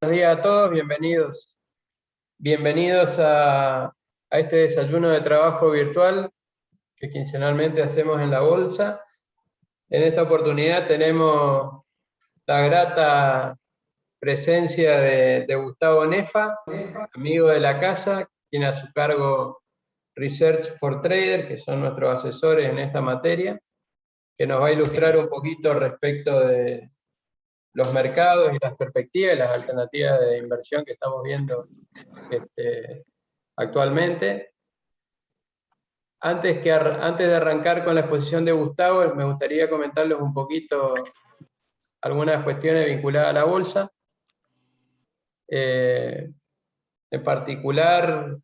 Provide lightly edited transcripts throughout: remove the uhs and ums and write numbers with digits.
buenos días a todos, bienvenidos. Bienvenidos a este desayuno de trabajo virtual que quincenalmente hacemos en la Bolsa. En esta oportunidad tenemos la grata presencia de Gustavo Nefa, amigo de la casa, tiene a su cargo Research for Trader, que son nuestros asesores en esta materia, que nos va a ilustrar un poquito respecto de los mercados y las perspectivas y las alternativas de inversión que estamos viendo actualmente. Antes de arrancar con la exposición de Gustavo, me gustaría comentarles un poquito algunas cuestiones vinculadas a la bolsa. En particular,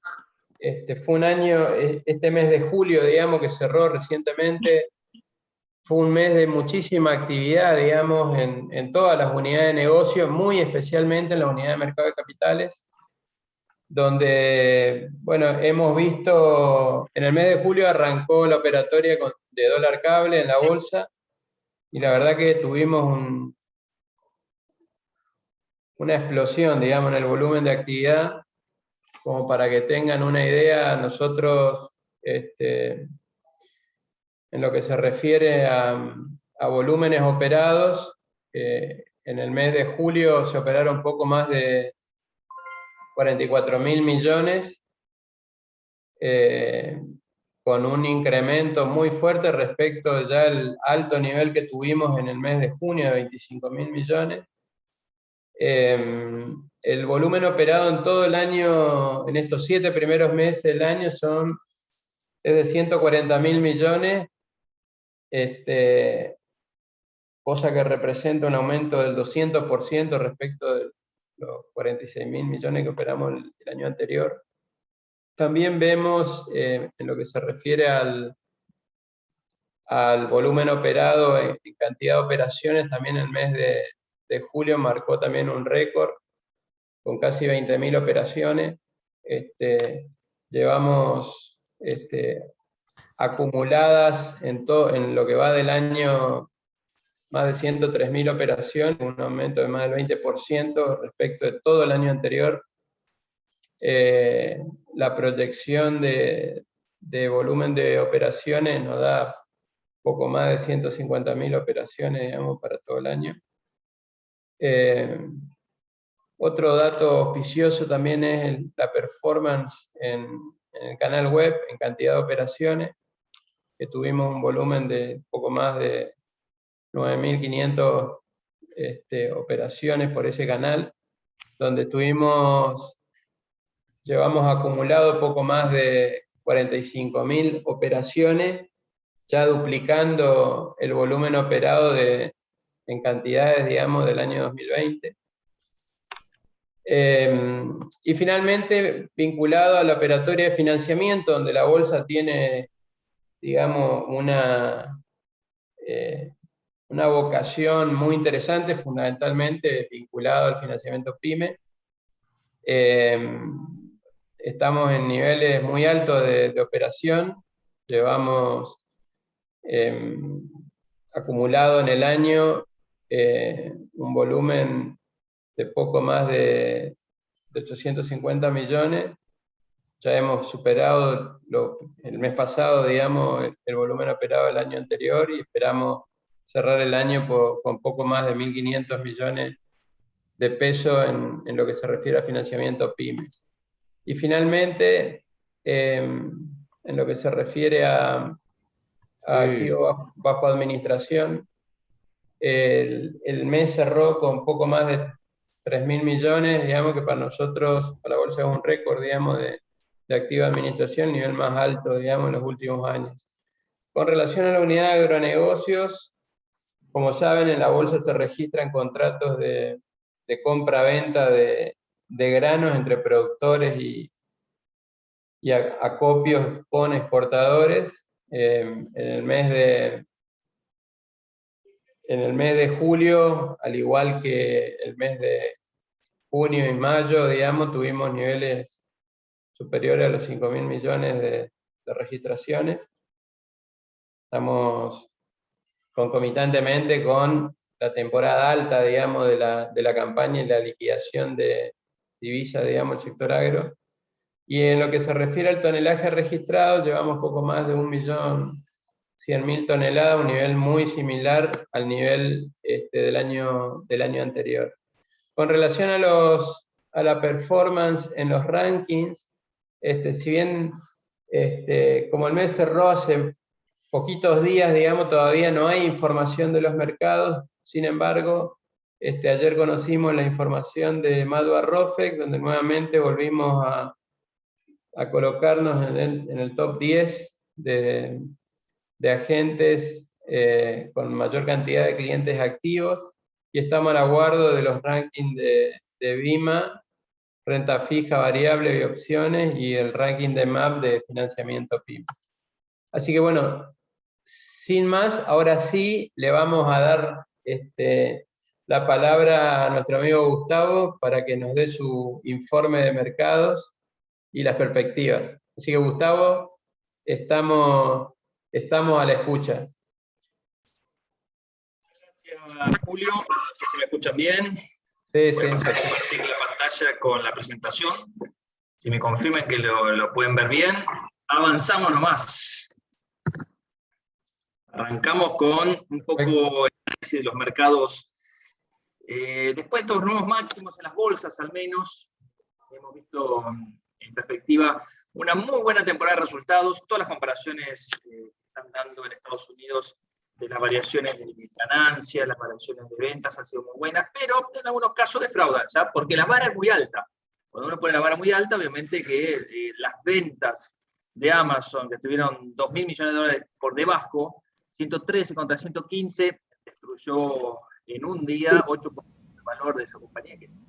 fue un año, este mes de julio, digamos, que cerró recientemente, fue un mes de muchísima actividad, digamos, en todas las unidades de negocio, muy especialmente en la unidad de mercado de capitales, donde, bueno, hemos visto, en el mes de julio arrancó la operatoria de dólar cable en la bolsa, y la verdad que tuvimos una explosión, digamos, en el volumen de actividad. Como para que tengan una idea, nosotros, en lo que se refiere a volúmenes operados, en el mes de julio se operaron poco más de 44.000 millones, con un incremento muy fuerte respecto ya al alto nivel que tuvimos en el mes de junio de 25.000 millones. El volumen operado en todo el año, en estos 7 primeros meses del año, es de 140.000 millones, cosa que representa un aumento del 200% respecto de los 46.000 millones que operamos el año anterior. También vemos, en lo que se refiere al volumen operado en cantidad de operaciones, también el mes de julio marcó también un récord, con casi 20.000 operaciones. Llevamos acumuladas en lo que va del año más de 103.000 operaciones, un aumento de más del 20% respecto de todo el año anterior. La proyección de volumen de operaciones nos da poco más de 150.000 operaciones, digamos, para todo el año. Otro dato auspicioso también es la performance en el canal web, en cantidad de operaciones, que tuvimos un volumen de poco más de 9.500 operaciones por ese canal, donde llevamos acumulado poco más de 45.000 operaciones, ya duplicando el volumen operado en cantidades, digamos, del año 2020. Y finalmente, vinculado a la operatoria de financiamiento, donde la bolsa tiene, digamos, una vocación muy interesante, fundamentalmente vinculado al financiamiento PYME. Estamos en niveles muy altos de operación, llevamos acumulado en el año un volumen de poco más de 850 millones, ya hemos superado el mes pasado, digamos, el volumen operado del año anterior, y esperamos cerrar el año con poco más de 1.500 millones de pesos en lo que se refiere a financiamiento PYME. Y finalmente, en lo que se refiere a activos bajo administración, el mes cerró con poco más de 3.000 millones, digamos, que para nosotros, para la bolsa, es un récord, digamos, de activa administración, el nivel más alto, digamos, en los últimos años. Con relación a la unidad de agronegocios, como saben, en la bolsa se registran contratos de compra-venta de granos entre productores y acopios con exportadores. En el mes de julio, al igual que el mes de junio y mayo, digamos, tuvimos niveles superiores a los 5.000 millones de registraciones. Estamos concomitantemente con la temporada alta, digamos, de la campaña y la liquidación de divisas, digamos, el sector agro. Y en lo que se refiere al tonelaje registrado, llevamos poco más de 1.100.000 toneladas, un nivel muy similar al nivel del año anterior. Con relación a la performance en los rankings, si bien como el mes cerró hace poquitos días, digamos, todavía no hay información de los mercados. Sin embargo, ayer conocimos la información de Madua Rofec, donde nuevamente volvimos a colocarnos en el top 10 de agentes con mayor cantidad de clientes activos, y estamos al aguardo de los rankings de BIMA, renta fija, variable y opciones, y el ranking de MAP de financiamiento PYME. Así que bueno, sin más, ahora sí le vamos a dar la palabra a nuestro amigo Gustavo para que nos dé su informe de mercados y las perspectivas. Así que Gustavo, estamos a la escucha. Gracias, Julio. ¿Se me escuchan bien? Sí, voy a pasar a compartir la pantalla con la presentación. Si me confirman que lo pueden ver bien, avanzamos nomás. Arrancamos con un poco el análisis de los mercados. Después de estos nuevos máximos en las bolsas, al menos, hemos visto en perspectiva una muy buena temporada de resultados. Todas las comparaciones que están dando en Estados Unidos de las variaciones de ganancias, las variaciones de ventas han sido muy buenas, pero en algunos casos defraudan, ¿ya? Porque la vara es muy alta. Cuando uno pone la vara muy alta, obviamente que las ventas de Amazon, que estuvieron 2.000 millones de dólares por debajo, 113 contra 115, destruyó en un día 8% del valor de esa compañía, que es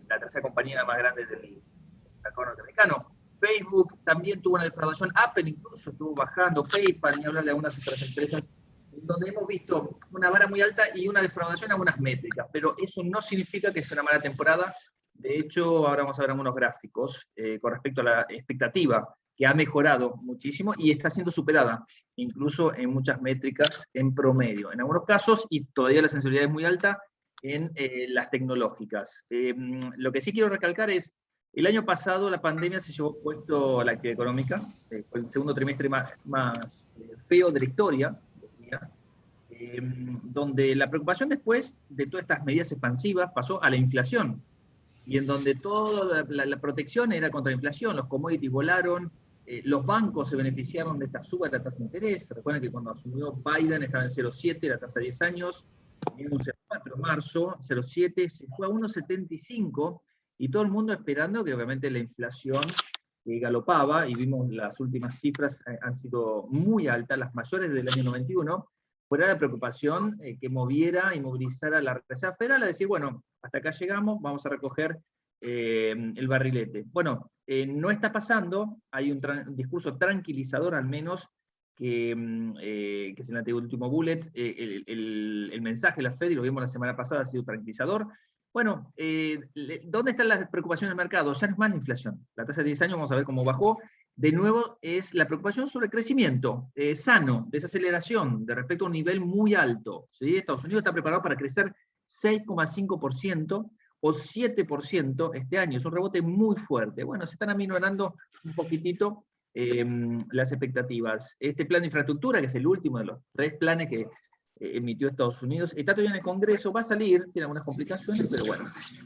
la tercera compañía más grande del mercado norteamericano. Facebook también tuvo una defraudación, Apple incluso estuvo bajando, PayPal, ni hablar de algunas otras empresas, donde hemos visto una vara muy alta y una defraudación en algunas métricas, pero eso no significa que sea una mala temporada. De hecho, ahora vamos a ver algunos gráficos con respecto a la expectativa, que ha mejorado muchísimo y está siendo superada, incluso en muchas métricas en promedio. En algunos casos, y todavía la sensibilidad es muy alta, en las tecnológicas. Lo que sí quiero recalcar es, el año pasado la pandemia se llevó puesto a la actividad económica, fue el segundo trimestre más feo de la historia, donde la preocupación después de todas estas medidas expansivas pasó a la inflación, y en donde toda la protección era contra la inflación, los commodities volaron, los bancos se beneficiaron de esta suba de la tasa de interés. Recuerden que cuando asumió Biden estaba en 0,7 la tasa de 10 años, en un 0,4 marzo, 0,7, se fue a 1,75, y todo el mundo esperando que obviamente la inflación galopaba, y vimos las últimas cifras han sido muy altas, las mayores del año 91, fuera la preocupación que moviera y movilizara a la Reserva Federal a decir, bueno, hasta acá llegamos, vamos a recoger el barrilete. Bueno, no está pasando, hay un discurso tranquilizador al menos, que es el anteúltimo bullet, el mensaje de la Fed, y lo vimos la semana pasada, ha sido tranquilizador. Bueno, ¿dónde está la preocupación del mercado? Ya no es más la inflación. La tasa de 10 años, vamos a ver cómo bajó. De nuevo, es la preocupación sobre el crecimiento sano, desaceleración, de respecto a un nivel muy alto, ¿sí? Estados Unidos está preparado para crecer 6,5% o 7% este año. Es un rebote muy fuerte. Bueno, se están aminorando un poquitito las expectativas. Este plan de infraestructura, que es el último de los 3 planes que emitió Estados Unidos, está todavía en el Congreso, va a salir, tiene algunas complicaciones, pero bueno,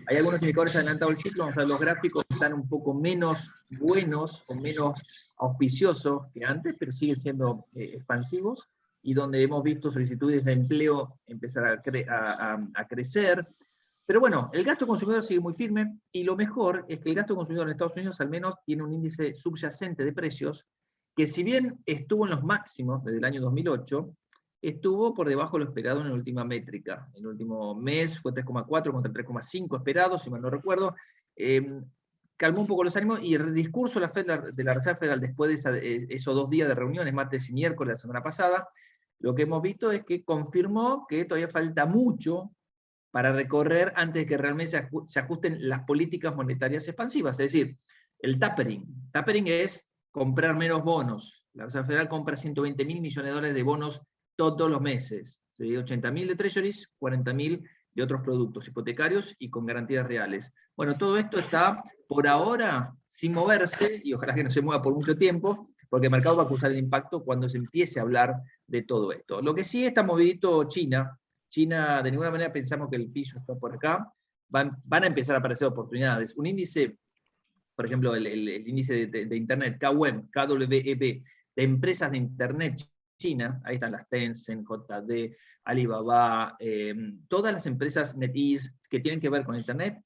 hay algunos indicadores adelantados del ciclo. Vamos a ver, los gráficos están un poco menos buenos o menos auspiciosos que antes, pero siguen siendo expansivos, y donde hemos visto solicitudes de empleo empezar a crecer. Pero bueno, el gasto consumidor sigue muy firme, y lo mejor es que el gasto consumidor en Estados Unidos al menos tiene un índice subyacente de precios que, si bien estuvo en los máximos desde el año 2008, estuvo por debajo de lo esperado en la última métrica. En el último mes fue 3,4 contra 3,5 esperado, si mal no recuerdo. Calmó un poco los ánimos, y el discurso de la Reserva Federal después de esos 2 días de reuniones, martes y miércoles de la semana pasada, lo que hemos visto es que confirmó que todavía falta mucho para recorrer antes de que realmente se ajusten las políticas monetarias expansivas. Es decir, el tapering. Tapering es comprar menos bonos. La Reserva Federal compra 120.000 millones de dólares de bonos todos los meses, ¿sí? 80.000 de treasuries, 40.000 de otros productos hipotecarios y con garantías reales. Bueno, todo esto está por ahora sin moverse, y ojalá que no se mueva por mucho tiempo, porque el mercado va a acusar el impacto cuando se empiece a hablar de todo esto. Lo que sí está movidito China. China, de ninguna manera pensamos que el piso está por acá. Van a empezar a aparecer oportunidades. Un índice, por ejemplo, el índice de Internet, KWEB, de empresas de Internet China, ahí están las Tencent, JD, Alibaba, todas las empresas NetEase que tienen que ver con Internet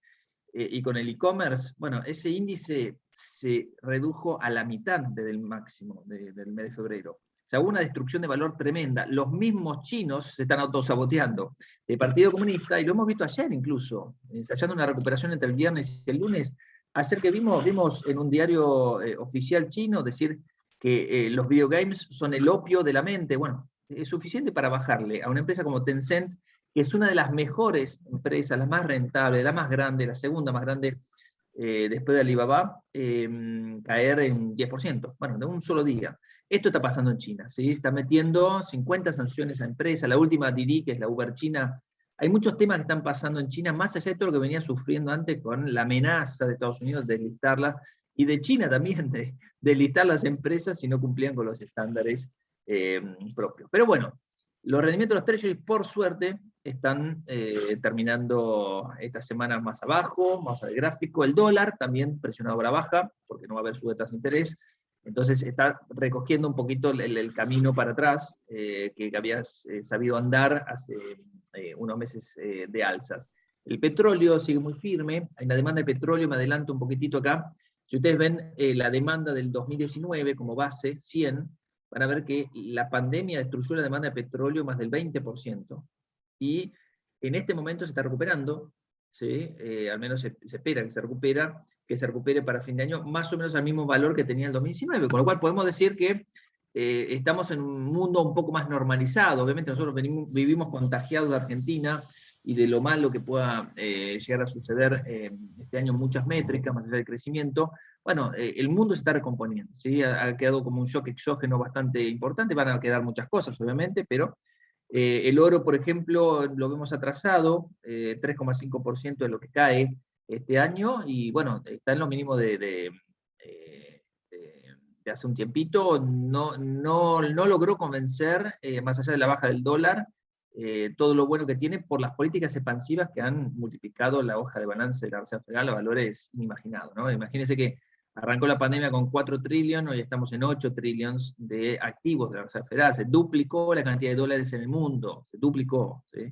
y con el e-commerce, bueno, ese índice se redujo a la mitad desde el máximo del mes de febrero. O sea, hubo una destrucción de valor tremenda. Los mismos chinos se están autosaboteando. El Partido Comunista, y lo hemos visto ayer incluso, ensayando una recuperación entre el viernes y el lunes. Ayer que vimos en un diario oficial chino decir que los videogames son el opio de la mente. Bueno, es suficiente para bajarle a una empresa como Tencent, que es una de las mejores empresas, la más rentable, la más grande, la segunda más grande después de Alibaba, caer en 10%, bueno, de un solo día. Esto está pasando en China, ¿sí? Está metiendo 50 sanciones a empresas, la última Didi, que es la Uber China. Hay muchos temas que están pasando en China, más allá de todo lo que venía sufriendo antes con la amenaza de Estados Unidos de listarlas, y de China también de listar las empresas si no cumplían con los estándares propios. Pero bueno, los rendimientos de los treasuries, por suerte, están terminando esta semana más abajo, vamos a ver el gráfico. El dólar también presionado a la baja, porque no va a haber sube de tasa de interés, entonces está recogiendo un poquito el camino para atrás que había sabido andar hace unos meses de alzas. El petróleo sigue muy firme, hay una demanda de petróleo, me adelanto un poquitito acá. Si ustedes ven la demanda del 2019 como base, 100, van a ver que la pandemia destruyó la demanda de petróleo más del 20%, y en este momento se está recuperando, ¿sí? Al menos se espera que se recupere para fin de año, más o menos al mismo valor que tenía el 2019, con lo cual podemos decir que estamos en un mundo un poco más normalizado. Obviamente nosotros vivimos contagiados de Argentina y de lo malo que pueda llegar a suceder este año en muchas métricas, más allá del crecimiento. Bueno, el mundo se está recomponiendo, ¿sí? Ha quedado como un shock exógeno bastante importante, van a quedar muchas cosas, obviamente, pero el oro, por ejemplo, lo vemos atrasado, 3,5% de lo que cae este año, y bueno, está en lo mínimo de hace un tiempito. No logró convencer, más allá de la baja del dólar, todo lo bueno que tiene por las políticas expansivas que han multiplicado la hoja de balance de la Reserva Federal a valores inimaginados, ¿no? Imagínense que arrancó la pandemia con 4 trillones, hoy estamos en 8 trillones de activos de la Reserva Federal, se duplicó la cantidad de dólares en el mundo, se duplicó, ¿sí?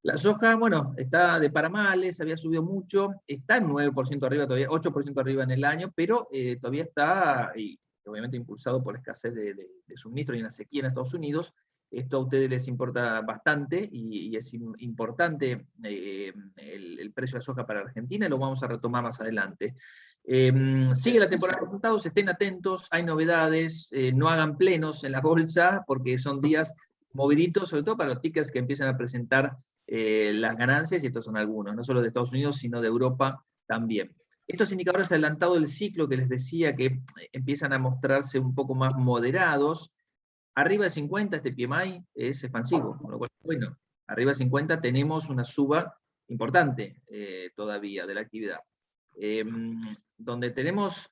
La soja, bueno, está de paramales, había subido mucho, está en 9% arriba todavía, 8% arriba en el año, pero todavía está, y obviamente impulsado por la escasez de suministro y una sequía en Estados Unidos. Esto a ustedes les importa bastante, y es importante el precio de la soja para Argentina, y lo vamos a retomar más adelante. Sigue la temporada de resultados, estén atentos, hay novedades, no hagan plenos en la bolsa, porque son días moviditos, sobre todo para los tickers que empiezan a presentar las ganancias, y estos son algunos, no solo de Estados Unidos, sino de Europa también. Estos indicadores adelantados del ciclo que les decía que empiezan a mostrarse un poco más moderados. Arriba de 50 este PMI es expansivo, con lo cual, bueno, arriba de 50 tenemos una suba importante todavía de la actividad. Donde tenemos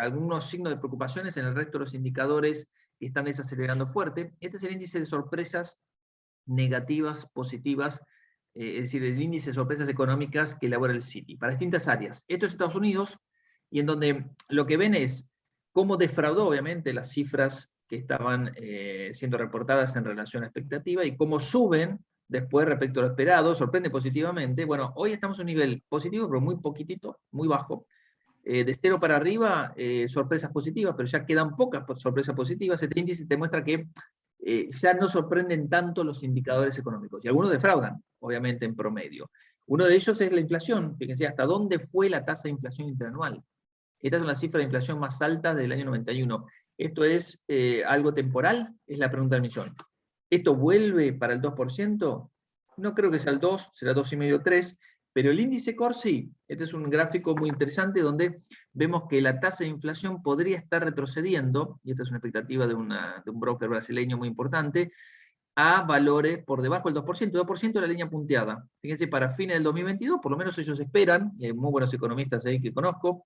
algunos signos de preocupaciones en el resto de los indicadores que están desacelerando fuerte. Este es el índice de sorpresas negativas, positivas, es decir, el índice de sorpresas económicas que elabora el Citi, para distintas áreas. Esto es Estados Unidos, y en donde lo que ven es cómo defraudó, obviamente, las cifras que estaban siendo reportadas en relación a expectativa, y cómo suben después respecto a lo esperado, sorprende positivamente. Bueno, hoy estamos a un nivel positivo, pero muy poquitito, muy bajo. De 0 para arriba, sorpresas positivas, pero ya quedan pocas sorpresas positivas. Este índice te muestra que ya no sorprenden tanto los indicadores económicos, y algunos defraudan, obviamente, en promedio. Uno de ellos es la inflación. Fíjense hasta dónde fue la tasa de inflación interanual. Estas son las cifras de inflación más altas del año 91. ¿Esto es algo temporal? Es la pregunta del millón. ¿Esto vuelve para el 2%? No creo que sea el 2, será 2,5 o 3, pero el índice core sí. Este es un gráfico muy interesante donde vemos que la tasa de inflación podría estar retrocediendo, y esta es una expectativa de un broker brasileño muy importante, a valores por debajo del 2%. 2% es la línea punteada. Fíjense, para fines del 2022, por lo menos ellos esperan, y hay muy buenos economistas ahí que conozco,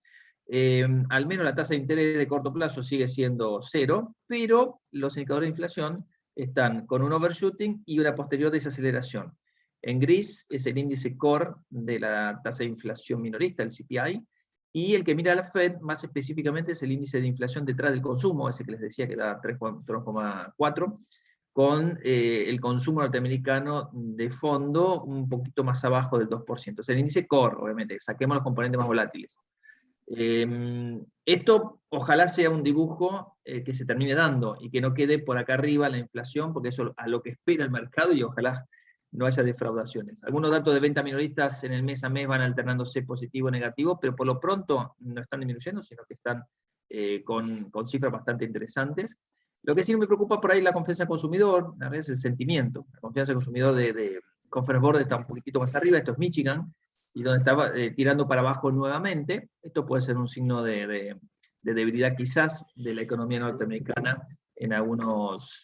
al menos la tasa de interés de corto plazo sigue siendo 0, pero los indicadores de inflación están con un overshooting y una posterior desaceleración. En gris es el índice core de la tasa de inflación minorista, el CPI, y el que mira a la Fed, más específicamente, es el índice de inflación detrás del consumo, ese que les decía que da 3,4, con el consumo norteamericano de fondo un poquito más abajo del 2%. Es el índice core, obviamente, saquemos los componentes más volátiles. Esto ojalá sea un dibujo que se termine dando y que no quede por acá arriba la inflación, porque eso es a lo que espera el mercado y ojalá no haya defraudaciones. Algunos datos de venta minoristas en el mes a mes van alternándose positivo o negativo, pero por lo pronto no están disminuyendo, sino que están con cifras bastante interesantes. Lo que sí me preocupa por ahí la confianza del consumidor, a veces el sentimiento. La confianza del consumidor de Conference Board está un poquitito más arriba, esto es Michigan, y donde estaba tirando para abajo nuevamente. Esto puede ser un signo de debilidad quizás de la economía norteamericana en algunos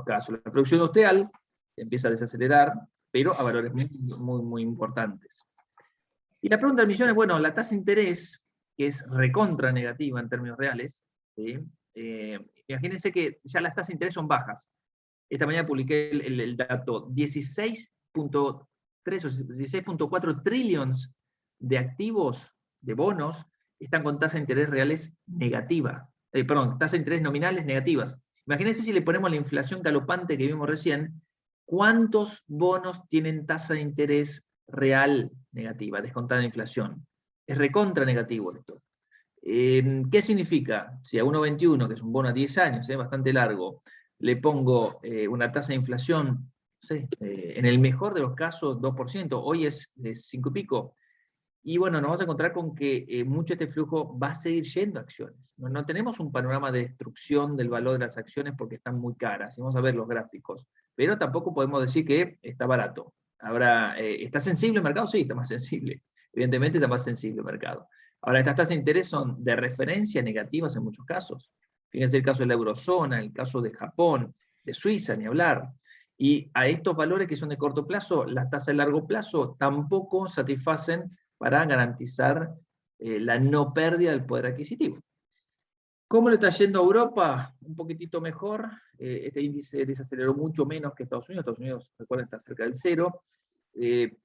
casos. La producción industrial empieza a desacelerar, pero a valores muy importantes. Y la pregunta del millón es, bueno, la tasa de interés, que es recontra negativa en términos reales, ¿sí? Imagínense que ya las tasas de interés son bajas. Esta mañana publiqué el dato, 16.3 o 16.4 trillions de activos, de bonos, están con tasas de interés reales negativas. Tasas de interés nominales negativas. Imagínense si le ponemos la inflación galopante que vimos recién, ¿cuántos bonos tienen tasa de interés real negativa, descontada la inflación? Es recontra negativo esto. ¿Qué significa? Si a 1,21, que es un bono a 10 años, bastante largo, le pongo una tasa de inflación, no sé, en el mejor de los casos 2%, hoy es de 5 y pico, y bueno, nos vamos a encontrar con que mucho de este flujo va a seguir yendo a acciones. No tenemos un panorama de destrucción del valor de las acciones porque están muy caras, y vamos a ver los gráficos, pero tampoco podemos decir que está barato. Ahora, ¿está sensible el mercado? Sí, está más sensible. Evidentemente está más sensible el mercado. Ahora, estas tasas de interés son de referencia negativas en muchos casos. Fíjense el caso de la eurozona, el caso de Japón, de Suiza, ni hablar. Y a estos valores que son de corto plazo, las tasas de largo plazo tampoco satisfacen para garantizar la no pérdida del poder adquisitivo. ¿Cómo le está yendo a Europa? Un poquitito mejor. Este índice desaceleró mucho menos que Estados Unidos. Estados Unidos, recuerden, está cerca del 0.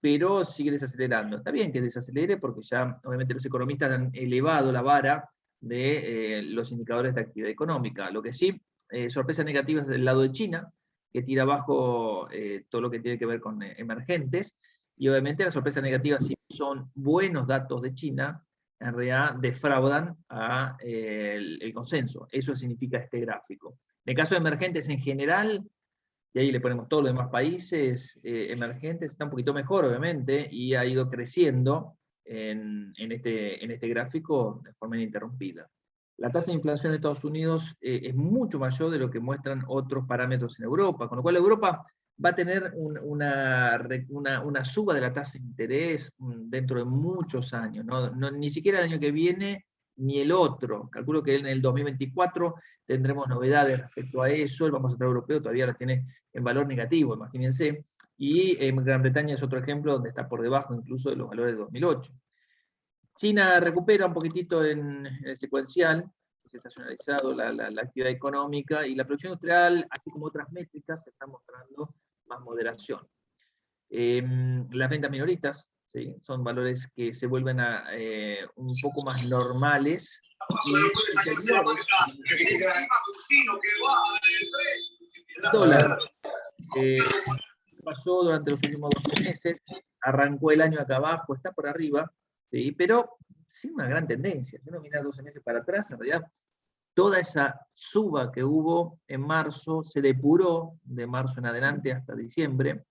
Pero sigue desacelerando. Está bien que desacelere porque ya, obviamente, los economistas han elevado la vara de los indicadores de actividad económica. Lo que sí, sorpresas negativas del lado de China, que tira abajo todo lo que tiene que ver con emergentes, y obviamente las sorpresas negativas, si son buenos datos de China, en realidad defraudan el consenso. Eso significa este gráfico. En el caso de emergentes en general, y ahí le ponemos todos los demás países emergentes, está un poquito mejor, obviamente, y ha ido creciendo en este gráfico de forma ininterrumpida. La tasa de inflación en Estados Unidos es mucho mayor de lo que muestran otros parámetros en Europa, con lo cual Europa va a tener una suba de la tasa de interés dentro de muchos años, ni siquiera el año que viene ni el otro. Calculo que en el 2024 tendremos novedades respecto a eso. El Banco Central Europeo todavía la tiene en valor negativo, imagínense, y en Gran Bretaña es otro ejemplo donde está por debajo incluso de los valores de 2008. China recupera un poquitito en el secuencial, se ha estacionalizado la actividad económica, y la producción industrial, así como otras métricas, se está mostrando más moderación. Las ventas minoristas, ¿sí? Son valores que se vuelven un poco más normales. El dólar pasó durante los últimos 12 meses, arrancó el año acá abajo, está por arriba, ¿sí? Pero sin una gran tendencia. Si uno mira 12 meses para atrás, en realidad toda esa suba que hubo en marzo se depuró de marzo en adelante hasta diciembre.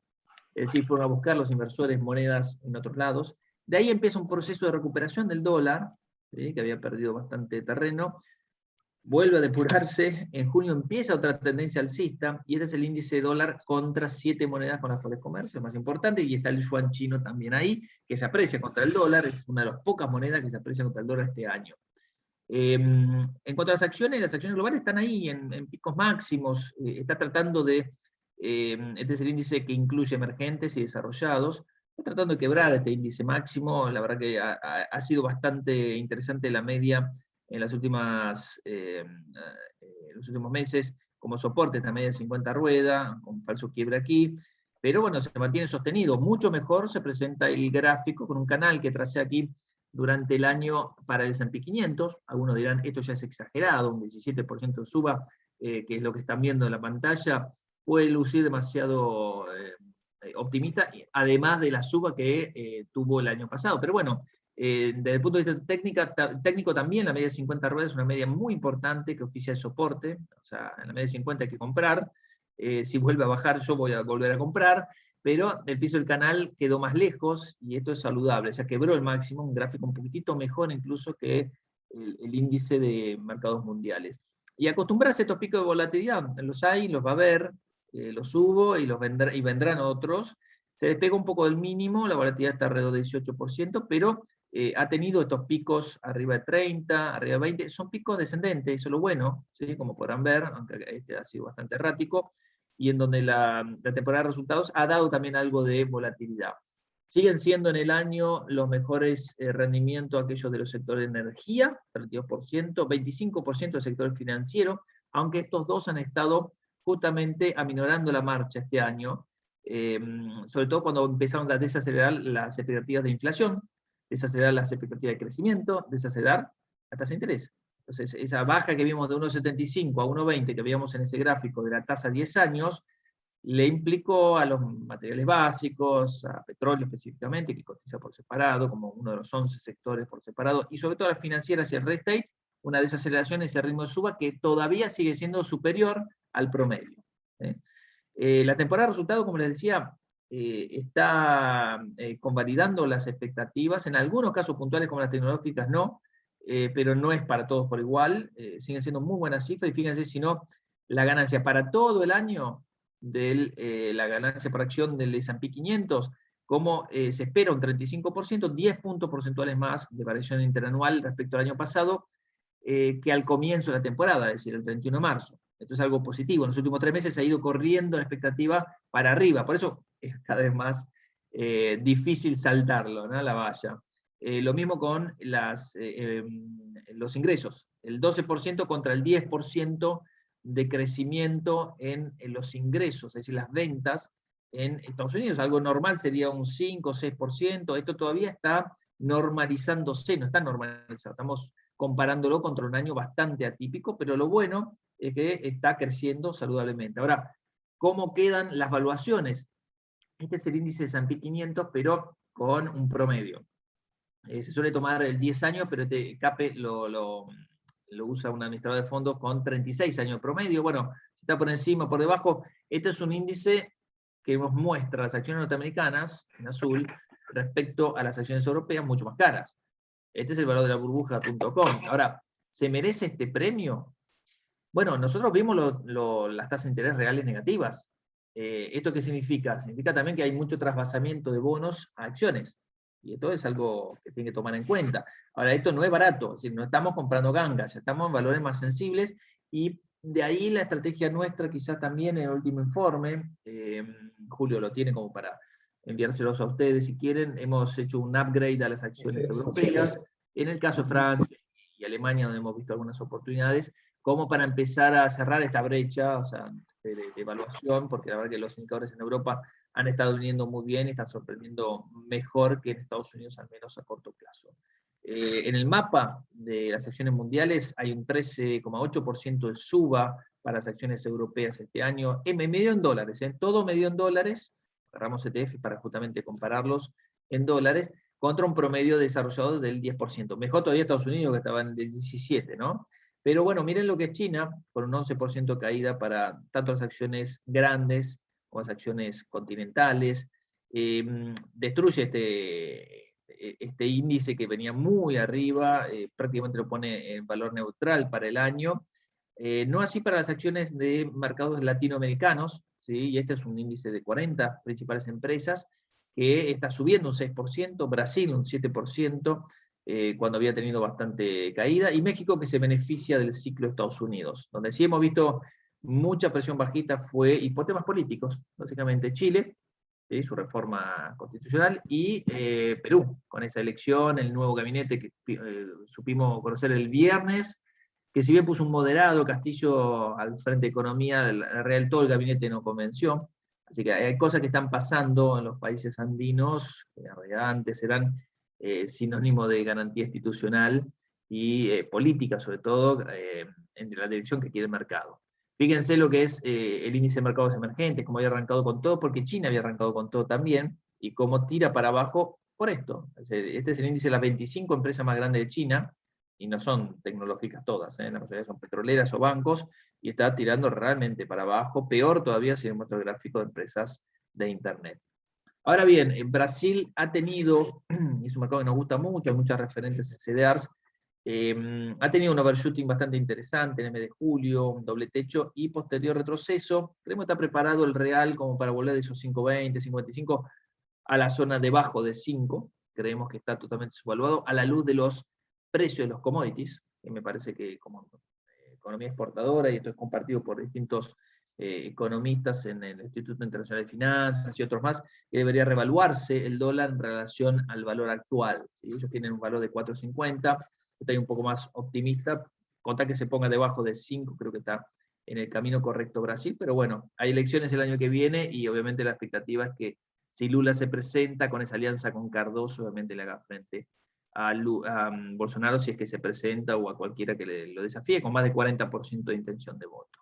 Es decir, fueron a buscar los inversores monedas en otros lados. De ahí empieza un proceso de recuperación del dólar, ¿sí? Que había perdido bastante terreno. Vuelve a depurarse, en junio empieza otra tendencia alcista, y este es el índice de dólar contra 7 monedas con las cuales comercio, más importante, y está el yuan chino también ahí, que se aprecia contra el dólar, es una de las pocas monedas que se aprecia contra el dólar este año. En cuanto a las acciones globales están ahí en picos máximos, está tratando de Este es el índice que incluye emergentes y desarrollados. Está tratando de quebrar este índice máximo. La verdad que ha sido bastante interesante la media en los últimos meses, como soporte esta media de 50 rueda, con falso quiebre aquí. Pero bueno, se mantiene sostenido. Mucho mejor se presenta el gráfico con un canal que tracé aquí durante el año para el S&P 500. Algunos dirán, esto ya es exagerado, un 17% suba, que es lo que están viendo en la pantalla, puede lucir demasiado optimista, además de la suba que tuvo el año pasado. Pero bueno, desde el punto de vista técnico también, la media de 50 ruedas es una media muy importante que oficia de soporte. O sea, en la media de 50 hay que comprar. Si vuelve a bajar, yo voy a volver a comprar, pero el piso del canal quedó más lejos y esto es saludable. Ya quebró el máximo, un gráfico un poquitito mejor incluso que el índice de mercados mundiales. Y acostumbrarse a estos picos de volatilidad, los hay, los va a haber, los hubo y vendrán otros. Se despega un poco del mínimo, la volatilidad está alrededor del 18%, pero ha tenido estos picos arriba de 30, arriba de 20, son picos descendentes, eso es lo bueno, ¿sí? Como podrán ver, aunque este ha sido bastante errático, y en donde la temporada de resultados ha dado también algo de volatilidad. Siguen siendo en el año los mejores rendimientos aquellos de los sectores de energía, 32%, 25% del sector financiero, aunque estos dos han estado justamente aminorando la marcha este año, sobre todo cuando empezaron a desacelerar las expectativas de inflación, desacelerar las expectativas de crecimiento, desacelerar la tasa de interés. Entonces, esa baja que vimos de 1,75 a 1,20 que veíamos en ese gráfico de la tasa a 10 años, le implicó a los materiales básicos, a petróleo específicamente, que cotiza por separado, como uno de los 11 sectores por separado, y sobre todo a las financieras y el real estate, una desaceleración en ese ritmo de suba que todavía sigue siendo superior al promedio. La temporada de resultados, como les decía, está convalidando las expectativas, en algunos casos puntuales como las tecnológicas no, pero no es para todos por igual, siguen siendo muy buenas cifras, y fíjense si no, la ganancia para todo el año de la ganancia por acción del S&P 500, como se espera un 35%, 10 puntos porcentuales más de variación interanual respecto al año pasado, que al comienzo de la temporada, es decir, el 31 de marzo. Esto es algo positivo. En los últimos 3 meses ha ido corriendo la expectativa para arriba. Por eso es cada vez más difícil saltarlo, ¿no? La valla. Lo mismo con los ingresos. El 12% contra el 10% de crecimiento en los ingresos, es decir, las ventas en Estados Unidos. Algo normal sería un 5 o 6%. Esto todavía está normalizándose, no está normalizado. Estamos comparándolo contra un año bastante atípico, pero lo bueno es que está creciendo saludablemente. Ahora, ¿cómo quedan las valuaciones? Este es el índice de S&P 500, pero con un promedio. Se suele tomar el 10 años, pero este CAPE lo usa un administrador de fondos con 36 años de promedio. Bueno, si está por encima o por debajo, este es un índice que nos muestra las acciones norteamericanas, en azul, respecto a las acciones europeas, mucho más caras. Este es el valor de la burbuja.com. Ahora, ¿se merece este premio? Bueno, nosotros vimos las tasas de interés reales negativas. ¿Esto qué significa? Significa también que hay mucho trasvasamiento de bonos a acciones. Y esto es algo que tiene que tomar en cuenta. Ahora, esto no es barato, es decir, no estamos comprando gangas, ya estamos en valores más sensibles, y de ahí la estrategia nuestra, quizás también en el último informe, Julio lo tiene como para enviárselos a ustedes si quieren, hemos hecho un upgrade a las acciones europeas, en el caso de Francia y Alemania, donde hemos visto algunas oportunidades, como para empezar a cerrar esta brecha, o sea, de evaluación, porque la verdad que los indicadores en Europa han estado viniendo muy bien y están sorprendiendo mejor que en Estados Unidos, al menos a corto plazo. En el mapa de las acciones mundiales hay un 13,8% de suba para las acciones europeas este año, medio en dólares, todo medio en dólares, agarramos ETF para justamente compararlos en dólares, contra un promedio desarrollado del 10%. Mejor todavía Estados Unidos, que estaba en el 17%, ¿no? Pero bueno, miren lo que es China, con un 11% caída para tanto las acciones grandes como las acciones continentales. Destruye este índice que venía muy arriba, prácticamente lo pone en valor neutral para el año. No así para las acciones de mercados latinoamericanos, ¿sí? Y este es un índice de 40 principales empresas, que está subiendo un 6%, Brasil un 7%, cuando había tenido bastante caída, y México, que se beneficia del ciclo de Estados Unidos, donde sí hemos visto mucha presión bajista fue, y por temas políticos, básicamente Chile, ¿sí? Su reforma constitucional, y Perú, con esa elección, el nuevo gabinete que supimos conocer el viernes, que si bien puso un moderado Castillo al frente de Economía, la real todo el gabinete no convenció. Así que hay cosas que están pasando en los países andinos, que en realidad antes eran sinónimo de garantía institucional y política, sobre todo, en la dirección que quiere el mercado. Fíjense lo que es el índice de mercados emergentes, como había arrancado con todo, porque China había arrancado con todo también, y cómo tira para abajo por esto. Este es el índice de las 25 empresas más grandes de China, y no son tecnológicas todas, la mayoría son petroleras o bancos, y está tirando realmente para abajo, peor todavía si muestro el gráfico de empresas de Internet. Ahora bien, en Brasil ha tenido, y es un mercado que nos gusta mucho, hay muchas referentes en CDRs, ha tenido un overshooting bastante interesante en el mes de julio, un doble techo y posterior retroceso. Creemos que está preparado el real como para volver de esos 5.20, 5.25 a la zona debajo de 5. Creemos que está totalmente subvaluado a la luz de los precios de los commodities, que me parece que como economía exportadora, y esto es compartido por distintos economistas en el Instituto Internacional de Finanzas y otros más, que debería revaluarse el dólar en relación al valor actual. ¿Sí? Ellos tienen un valor de 4.50, estoy un poco más optimista, contra que se ponga debajo de 5, creo que está en el camino correcto Brasil, pero bueno, hay elecciones el año que viene, y obviamente la expectativa es que si Lula se presenta con esa alianza con Cardoso, obviamente le haga frente a Bolsonaro si es que se presenta, o a cualquiera que lo desafíe, con más de 40% de intención de voto.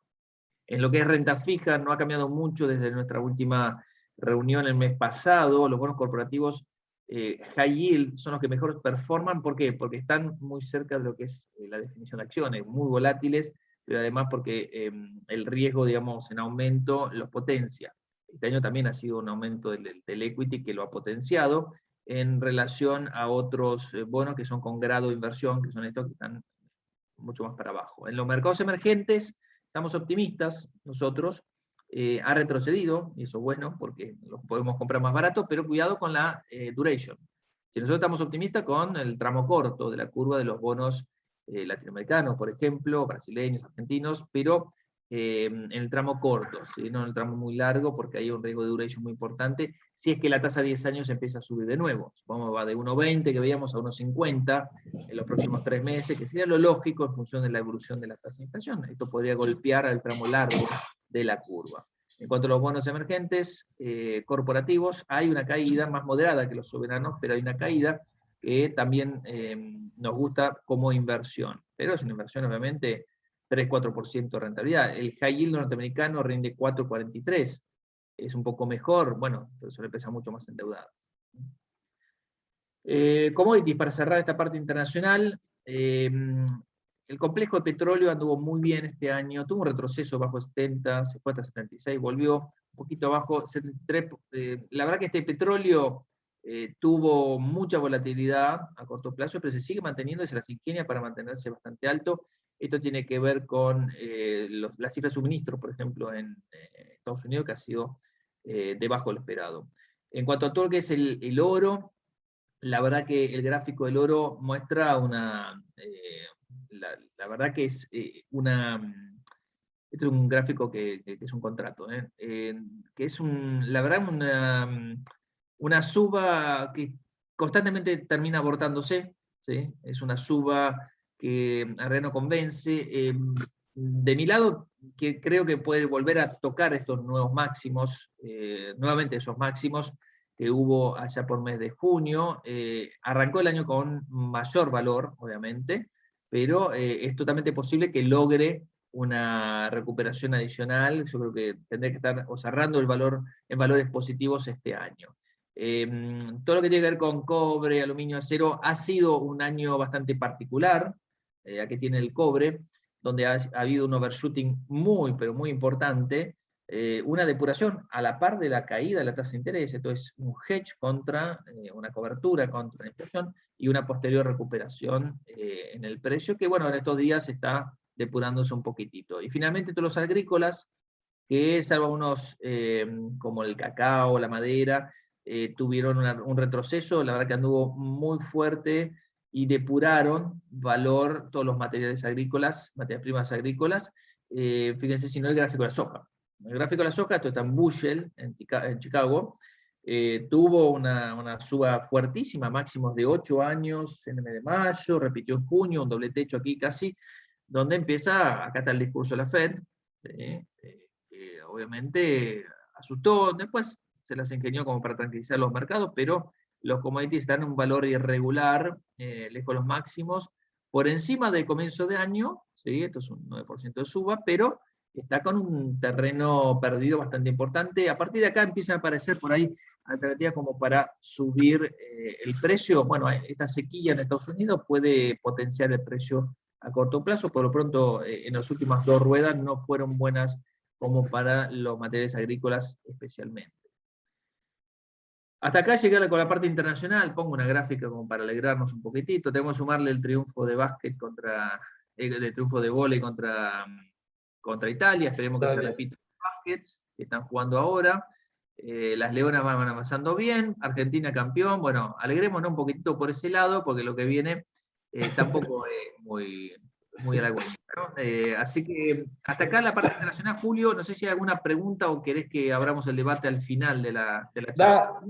En lo que es renta fija, no ha cambiado mucho desde nuestra última reunión el mes pasado. Los bonos corporativos high yield son los que mejor performan. ¿Por qué? Porque están muy cerca de lo que es la definición de acciones, muy volátiles, pero además porque el riesgo, digamos, en aumento los potencia. Este año también ha sido un aumento del equity que lo ha potenciado en relación a otros bonos que son con grado de inversión, que son estos que están mucho más para abajo. En los mercados emergentes estamos optimistas nosotros, ha retrocedido, y eso es bueno, porque los podemos comprar más barato, pero cuidado con la duration. Si nosotros estamos optimistas con el tramo corto de la curva de los bonos latinoamericanos, por ejemplo, brasileños, argentinos, pero en el tramo corto, ¿sí? No en el tramo muy largo, porque hay un riesgo de duration muy importante, si es que la tasa de 10 años empieza a subir de nuevo. Supongamos va de 1.20 que veíamos a 1.50 en los próximos 3 meses, que sería lo lógico en función de la evolución de la tasa de inflación. Esto podría golpear al tramo largo de la curva. En cuanto a los bonos emergentes corporativos, hay una caída más moderada que los soberanos, pero hay una caída que también nos gusta como inversión. Pero es una inversión, obviamente, 3-4% de rentabilidad. El high yield norteamericano rinde 4,43. Es un poco mejor, bueno, pero eso le pesa mucho más endeudado. Commodities, para cerrar esta parte internacional, el complejo de petróleo anduvo muy bien este año, tuvo un retroceso bajo 70, se fue hasta 76, volvió un poquito abajo, 73, la verdad que este petróleo tuvo mucha volatilidad a corto plazo, pero se sigue manteniendo, se las ingenia para mantenerse bastante alto. Esto tiene que ver con la cifra de suministro, por ejemplo, en Estados Unidos, que ha sido debajo de lo esperado. En cuanto a todo lo que es el oro, la verdad que el gráfico del oro muestra una, la verdad que es este es un gráfico que es un contrato, que es la verdad una suba que constantemente termina abortándose, ¿sí? Es una suba que a no convence. De mi lado, que creo que puede volver a tocar estos nuevos máximos, nuevamente esos máximos que hubo allá por mes de junio. Arrancó el año con mayor valor, obviamente, pero es totalmente posible que logre una recuperación adicional. Yo creo que tendrá que estar cerrando el valor en valores positivos este año. Todo lo que tiene que ver con cobre, aluminio, acero, ha sido un año bastante particular. Aquí tiene el cobre, donde ha habido un overshooting muy, pero muy importante, una depuración a la par de la caída de la tasa de interés. Esto es un hedge contra, una cobertura contra la inflación, y una posterior recuperación en el precio, que bueno, en estos días está depurándose un poquitito. Y finalmente todos los agrícolas, que salvo unos como el cacao, la madera, tuvieron un retroceso, la verdad que anduvo muy fuerte, y depuraron valor todos los materiales agrícolas, materias primas agrícolas, fíjense si no el gráfico de la soja. El gráfico de la soja, esto está en Bushel, en Chicago, tuvo una suba fuertísima, máximos de 8 años en el mes de mayo, repitió en junio, un doble techo aquí casi, donde empieza, acá está el discurso de la Fed, obviamente asustó, después se las ingenió como para tranquilizar los mercados, pero los commodities están en un valor irregular, lejos de los máximos, por encima del comienzo de año, ¿sí? Esto es un 9% de suba, pero está con un terreno perdido bastante importante. A partir de acá empiezan a aparecer por ahí alternativas como para subir el precio. Bueno, esta sequía en Estados Unidos puede potenciar el precio a corto plazo. Por lo pronto, en las últimas 2 ruedas no fueron buenas como para los materiales agrícolas especialmente. Hasta acá llegué con la parte internacional, pongo una gráfica como para alegrarnos un poquitito. Tenemos que sumarle el triunfo de básquet el triunfo de vóley contra Italia, esperemos que se repita los baskets que están jugando ahora. Las Leonas van avanzando bien, Argentina campeón, bueno, alegrémonos un poquitito por ese lado, porque lo que viene tampoco es muy halagüeño, ¿no? Así que hasta acá la parte internacional. Julio, no sé si hay alguna pregunta o querés que abramos el debate al final de la charla.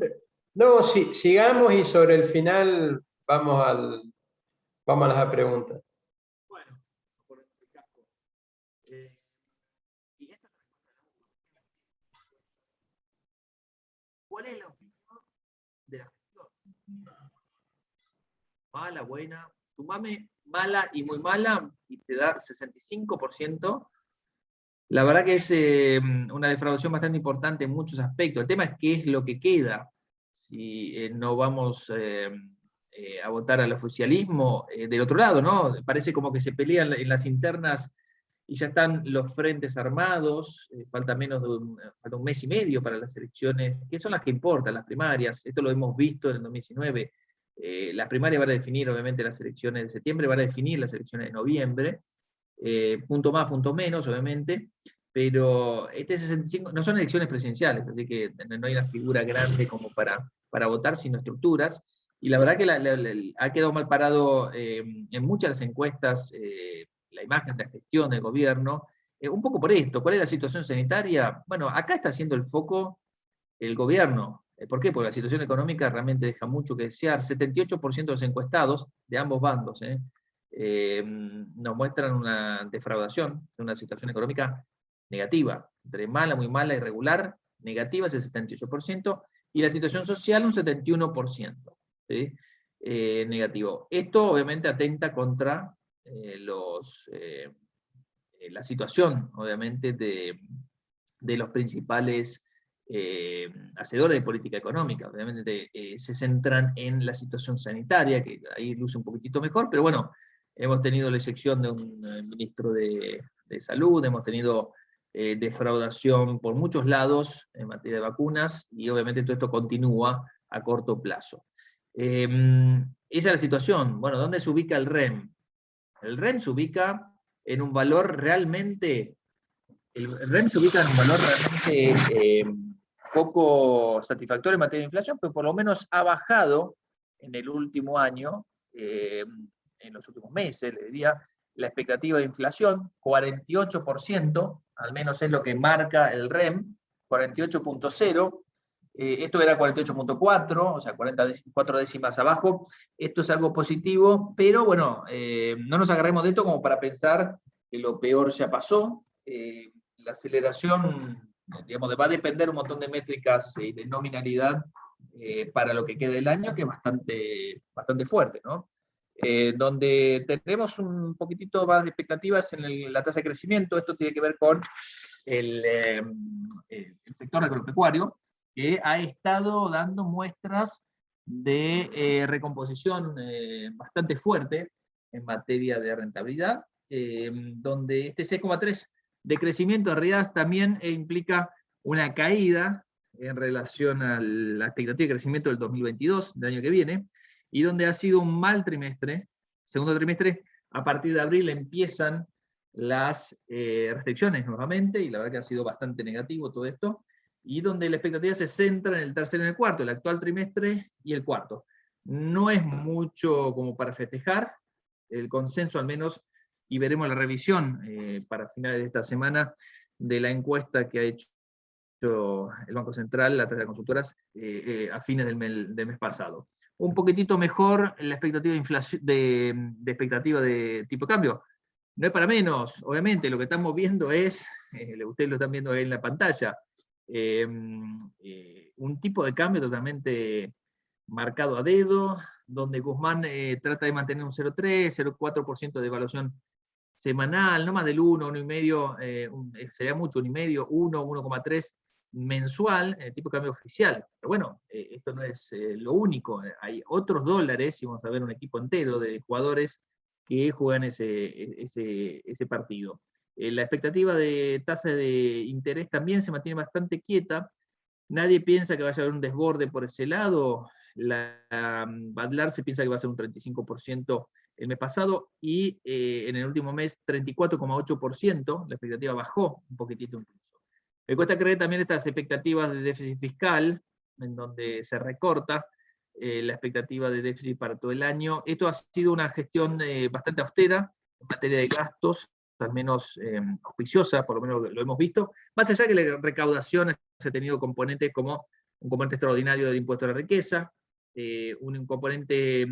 No, sigamos y sobre el final vamos a las preguntas. Bueno, por el casco. Y esta es ¿cuál es la opinión de la gestión? Mala, buena, sumame mala y muy mala y te da 65%. La verdad que es una defraudación bastante importante en muchos aspectos. El tema es qué es lo que queda. Si no vamos a votar al oficialismo, del otro lado, ¿no? Parece como que se pelean en las internas y ya están los frentes armados, falta falta un mes y medio para las elecciones, que son las que importan, las primarias. Esto lo hemos visto en el 2019. Las primarias van a definir, obviamente, las elecciones de septiembre, van a definir las elecciones de noviembre. Punto más, punto menos, obviamente, pero este 65 no son elecciones presidenciales, así que no hay una figura grande como para votar, sino estructuras, y la verdad que ha quedado mal parado en muchas de las encuestas la imagen de la gestión del gobierno, un poco por esto. ¿Cuál es la situación sanitaria? Bueno, acá está haciendo el foco el gobierno. ¿Por qué? Porque la situación económica realmente deja mucho que desear. 78% de los encuestados de ambos bandos nos muestran una defraudación, una situación económica negativa, entre mala, muy mala y regular. Negativa es el 78%, y la situación social un 71%, ¿sí? Negativo. Esto obviamente atenta contra la situación, obviamente, de los principales hacedores de política económica. Obviamente se centran en la situación sanitaria, que ahí luce un poquitito mejor, pero bueno, hemos tenido la elección de un ministro de salud, hemos tenido defraudación por muchos lados en materia de vacunas, y obviamente todo esto continúa a corto plazo. Esa es la situación. Bueno, ¿dónde se ubica el REM? El REM se ubica en un valor realmente, el REM se ubica en un valor realmente poco satisfactorio en materia de inflación, pero por lo menos ha bajado en el último año, en los últimos meses, le diría, la expectativa de inflación, 48%, al menos es lo que marca el REM, 48.0, esto era 48.4, o sea, 4 décimas abajo. Esto es algo positivo, pero bueno, no nos agarremos de esto como para pensar que lo peor ya pasó. La aceleración, digamos, va a depender un montón de métricas de nominalidad para lo que quede del año, que es bastante fuerte, ¿no? Donde tenemos un poquitito más de expectativas en la tasa de crecimiento. Esto tiene que ver con el sector agropecuario, que ha estado dando muestras de recomposición bastante fuerte en materia de rentabilidad, donde este 6,3 de crecimiento en realidad también implica una caída en relación a la expectativa de crecimiento del 2022, del año que viene, y donde ha sido un mal trimestre. Segundo trimestre, a partir de abril empiezan las restricciones nuevamente, y la verdad que ha sido bastante negativo todo esto, y donde la expectativa se centra en el tercero y el cuarto, el actual trimestre y el cuarto. No es mucho como para festejar, el consenso al menos y veremos la revisión para finales de esta semana de la encuesta que ha hecho el Banco Central a través de las consultoras a fines del mes pasado. Un poquitito mejor la expectativa de expectativa de tipo de cambio. No es para menos, obviamente, lo que estamos viendo es, ustedes lo están viendo ahí en la pantalla, un tipo de cambio totalmente marcado a dedo, donde Guzmán trata de mantener un 0,3, 0,4% de evaluación semanal, no más del 1, 1,5, sería mucho, 1,5, 1, 1,3 mensual, en el tipo de cambio oficial. Pero bueno, esto no es lo único, hay otros dólares, y vamos a ver un equipo entero de jugadores que juegan ese partido. La expectativa de tasa de interés también se mantiene bastante quieta, nadie piensa que vaya a haber un desborde por ese lado, Badlar se piensa que va a ser un 35% el mes pasado, y en el último mes 34,8%, la expectativa bajó un poquitito incluso. Me cuesta creer también estas expectativas de déficit fiscal, en donde se recorta la expectativa de déficit para todo el año. Esto ha sido una gestión bastante austera en materia de gastos, al menos auspiciosa, por lo menos lo hemos visto, más allá que la recaudación ha tenido componentes como un componente extraordinario del impuesto a la riqueza, un componente,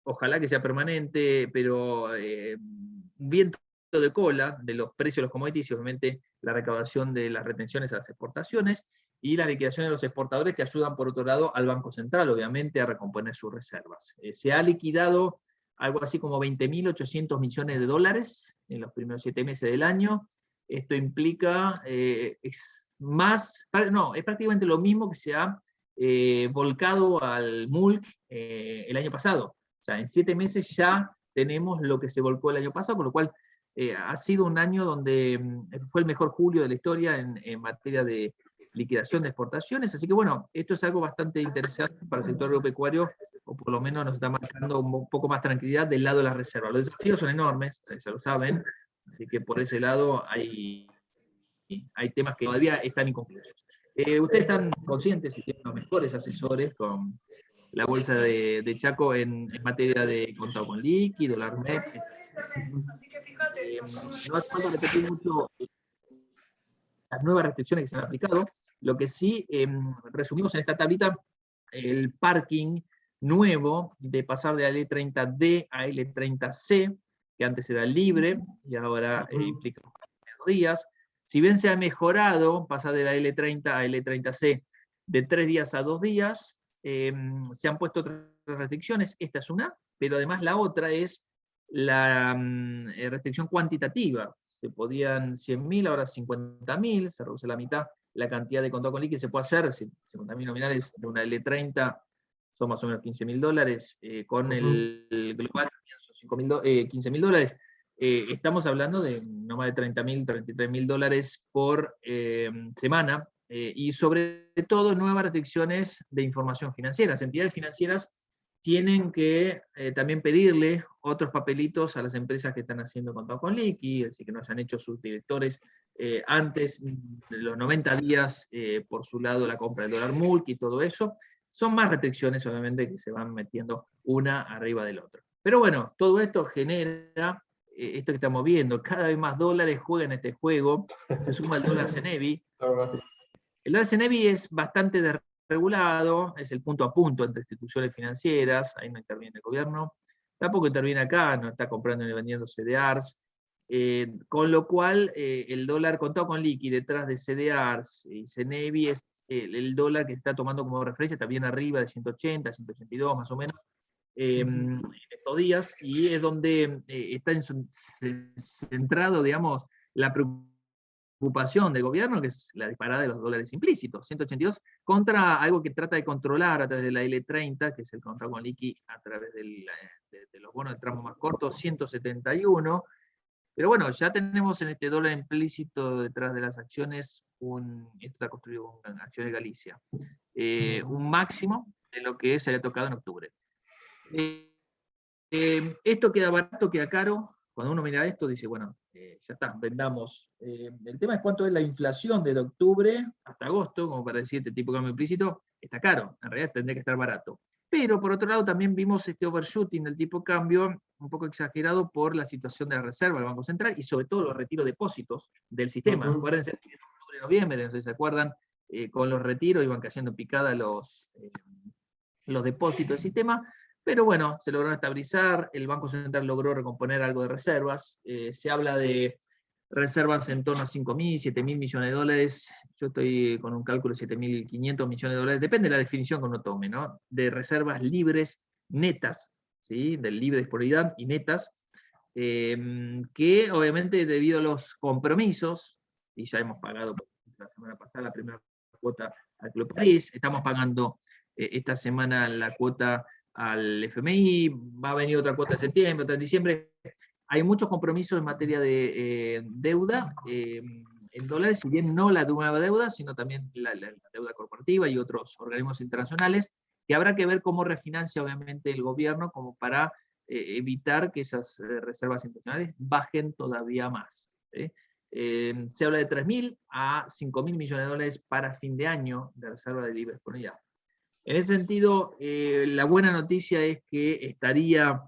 ojalá que sea permanente, pero un viento de cola de los precios de los commodities y obviamente la recaudación de las retenciones a las exportaciones y la liquidación de los exportadores que ayudan por otro lado al Banco Central, obviamente, a recomponer sus reservas. Se ha liquidado algo así como 20.800 millones de dólares en los primeros 7 meses del año. Esto implica, es prácticamente lo mismo que se ha volcado al MULC el año pasado. O sea, en 7 meses ya tenemos lo que se volcó el año pasado, con lo cual ha sido un año donde fue el mejor julio de la historia en materia de liquidación de exportaciones, así que bueno, esto es algo bastante interesante para el sector agropecuario, o por lo menos nos está marcando un poco más tranquilidad del lado de las reservas. Los desafíos son enormes, ya lo saben, así que por ese lado hay temas que todavía están inconclusos. Ustedes están conscientes y tienen los mejores asesores con la bolsa de Chaco en materia de contado con líquido, la ARMEC, no hace falta repetir mucho las nuevas restricciones que se han aplicado. Lo que sí resumimos en esta tablita, el parking nuevo de pasar de L30D a L30C, que antes era libre y ahora implica 2 días. Si bien se ha mejorado pasar de la L30 a L30C de 3 días a 2 días, se han puesto otras restricciones, esta es una, pero además la otra es la restricción cuantitativa. Se podían 100.000, ahora 50.000, se reduce la mitad la cantidad de contado con líquido que se puede hacer, 50.000 nominales de una L30 son más o menos $15.000, con el global son $15.000. Estamos hablando de no más de $30.000, $33.000 por semana, y sobre todo nuevas restricciones de información financiera. Las entidades financieras tienen que también pedirle otros papelitos a las empresas que están haciendo contado con liqui, así que no se han hecho sus directores antes de los 90 días, por su lado la compra del dólar multi y todo eso. Son más restricciones, obviamente, que se van metiendo una arriba del otro. Pero bueno, todo esto genera esto que estamos viendo, cada vez más dólares juegan este juego, se suma el dólar CENEVI. El dólar CENEVI es bastante desregulado, es el punto a punto entre instituciones financieras, ahí no interviene el gobierno, tampoco interviene acá, no está comprando ni vendiendo CDRs, con lo cual el dólar contado con liqui detrás de CDRs y CENEVI es el dólar que está tomando como referencia, está bien arriba de 180, 182 más o menos, en estos días, y es donde está centrado, digamos, la preocupación del gobierno, que es la disparada de los dólares implícitos, 182, contra algo que trata de controlar a través de la L30, que es el contrato con liqui a través de los bonos de tramo más cortos, 171, pero bueno, ya tenemos en este dólar implícito detrás de las acciones, esto está construido con acciones de Galicia, un máximo de lo que se había tocado en octubre. Esto queda barato, queda caro. Cuando uno mira esto dice, bueno, ya está, vendamos. El tema es cuánto es la inflación desde octubre hasta agosto, como para decir, este tipo de cambio implícito, está caro, en realidad tendría que estar barato. Pero por otro lado también vimos este overshooting del tipo de cambio un poco exagerado por la situación de la reserva del Banco Central y sobre todo los retiros de depósitos del sistema. Acuérdense que en octubre, noviembre, no sé si se acuerdan, con los retiros iban cayendo en picada los depósitos del sistema, pero bueno, se lograron estabilizar, el Banco Central logró recomponer algo de reservas, se habla de reservas en torno a 5.000, 7.000 millones de dólares, yo estoy con un cálculo de 7.500 millones de dólares, depende de la definición que uno tome, ¿no? De reservas libres netas, ¿sí? Del libre disponibilidad y netas, que obviamente debido a los compromisos, y ya hemos pagado la semana pasada la primera cuota al Club París, estamos pagando esta semana la cuota al FMI, va a venir otra cuota en septiembre, otra en diciembre. Hay muchos compromisos en materia de deuda en dólares, si bien no la nueva deuda, sino también la deuda corporativa y otros organismos internacionales, que habrá que ver cómo refinancia obviamente el gobierno como para evitar que esas reservas internacionales bajen todavía más. Se habla de 3.000 a 5.000 millones de dólares para fin de año de reserva de libre disponibilidad. En ese sentido, la buena noticia es que estaría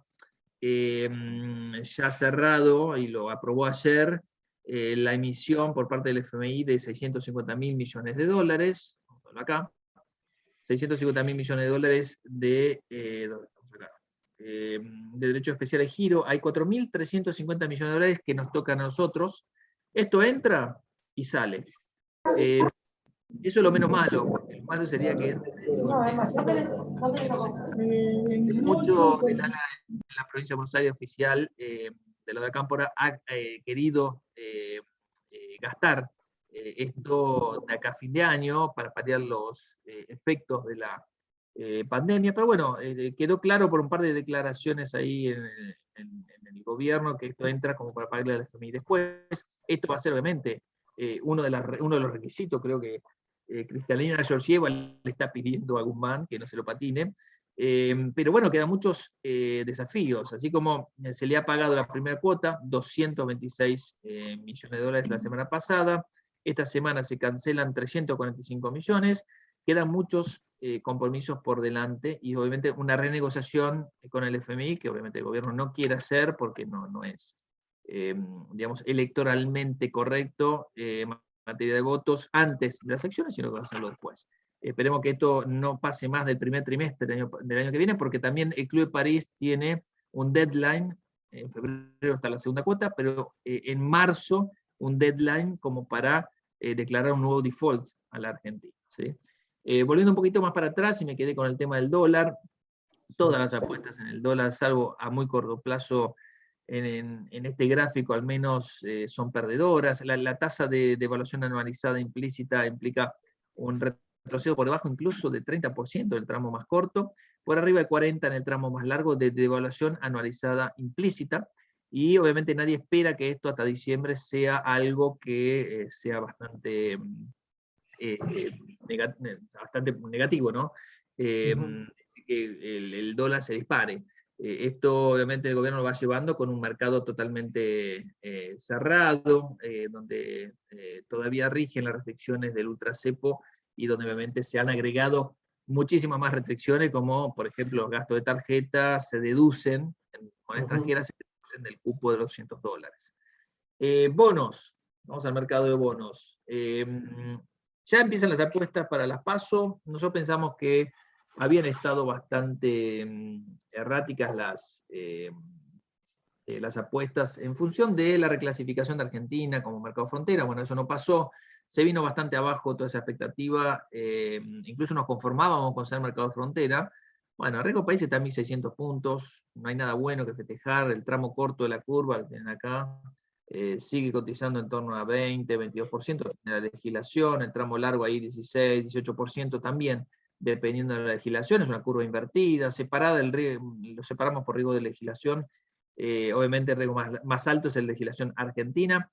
ya cerrado, y lo aprobó ayer, la emisión por parte del FMI de 650.000 millones de dólares, acá, 650.000 millones de dólares de, de derechos especiales de giro. Hay 4.350 millones de dólares que nos tocan a nosotros. Esto entra y sale. Eso es lo menos malo, porque lo malo sería que mucho de la provincia de Buenos Aires oficial de la de Cámpora ha querido gastar esto de acá a fin de año para paliar los efectos de la pandemia, pero bueno, quedó claro por un par de declaraciones ahí en el gobierno que esto entra como para pagarle al FMI. Después, esto va a ser obviamente uno de los requisitos, creo que Cristalina Georgieva le está pidiendo a Guzmán que no se lo patine, pero bueno, quedan muchos desafíos, así como se le ha pagado la primera cuota, 226 millones de dólares la semana pasada, esta semana se cancelan 345 millones, quedan muchos compromisos por delante y obviamente una renegociación con el FMI, que obviamente el gobierno no quiere hacer porque no es, digamos, electoralmente correcto, materia de votos antes de las elecciones, sino que va a hacerlo después. Esperemos que esto no pase más del primer trimestre del año que viene, porque también el Club de París tiene un deadline, en febrero está la segunda cuota, pero en marzo un deadline como para declarar un nuevo default a la Argentina. ¿Sí? Volviendo un poquito más para atrás, y me quedé con el tema del dólar, todas las apuestas en el dólar, salvo a muy corto plazo, en este gráfico al menos son perdedoras. La tasa de evaluación anualizada implícita implica un retroceso por debajo incluso de 30% del tramo más corto, por arriba de 40% en el tramo más largo de devaluación anualizada implícita, y obviamente nadie espera que esto hasta diciembre sea algo que sea bastante negativo, ¿no? Que el dólar se dispare. Esto obviamente el gobierno lo va llevando con un mercado totalmente cerrado, donde todavía rigen las restricciones del ultracepo y donde obviamente se han agregado muchísimas más restricciones, como por ejemplo los gastos de tarjeta se deducen, en moneda extranjera se deducen del cupo de los $200. Bonos, vamos al mercado de bonos. Ya empiezan las apuestas para las PASO. Nosotros pensamos que habían estado bastante erráticas las apuestas en función de la reclasificación de Argentina como mercado frontera. Bueno, eso no pasó. Se vino bastante abajo toda esa expectativa. Incluso nos conformábamos con ser mercado frontera. Bueno, Riesgo País está a 1.600 puntos. No hay nada bueno que festejar. El tramo corto de la curva, lo tienen acá, sigue cotizando en torno a 20, 22% de la legislación. El tramo largo ahí 16, 18% también, dependiendo de la legislación. Es una curva invertida, separada, lo separamos por riesgo de legislación. Obviamente el riesgo más alto es el de legislación argentina.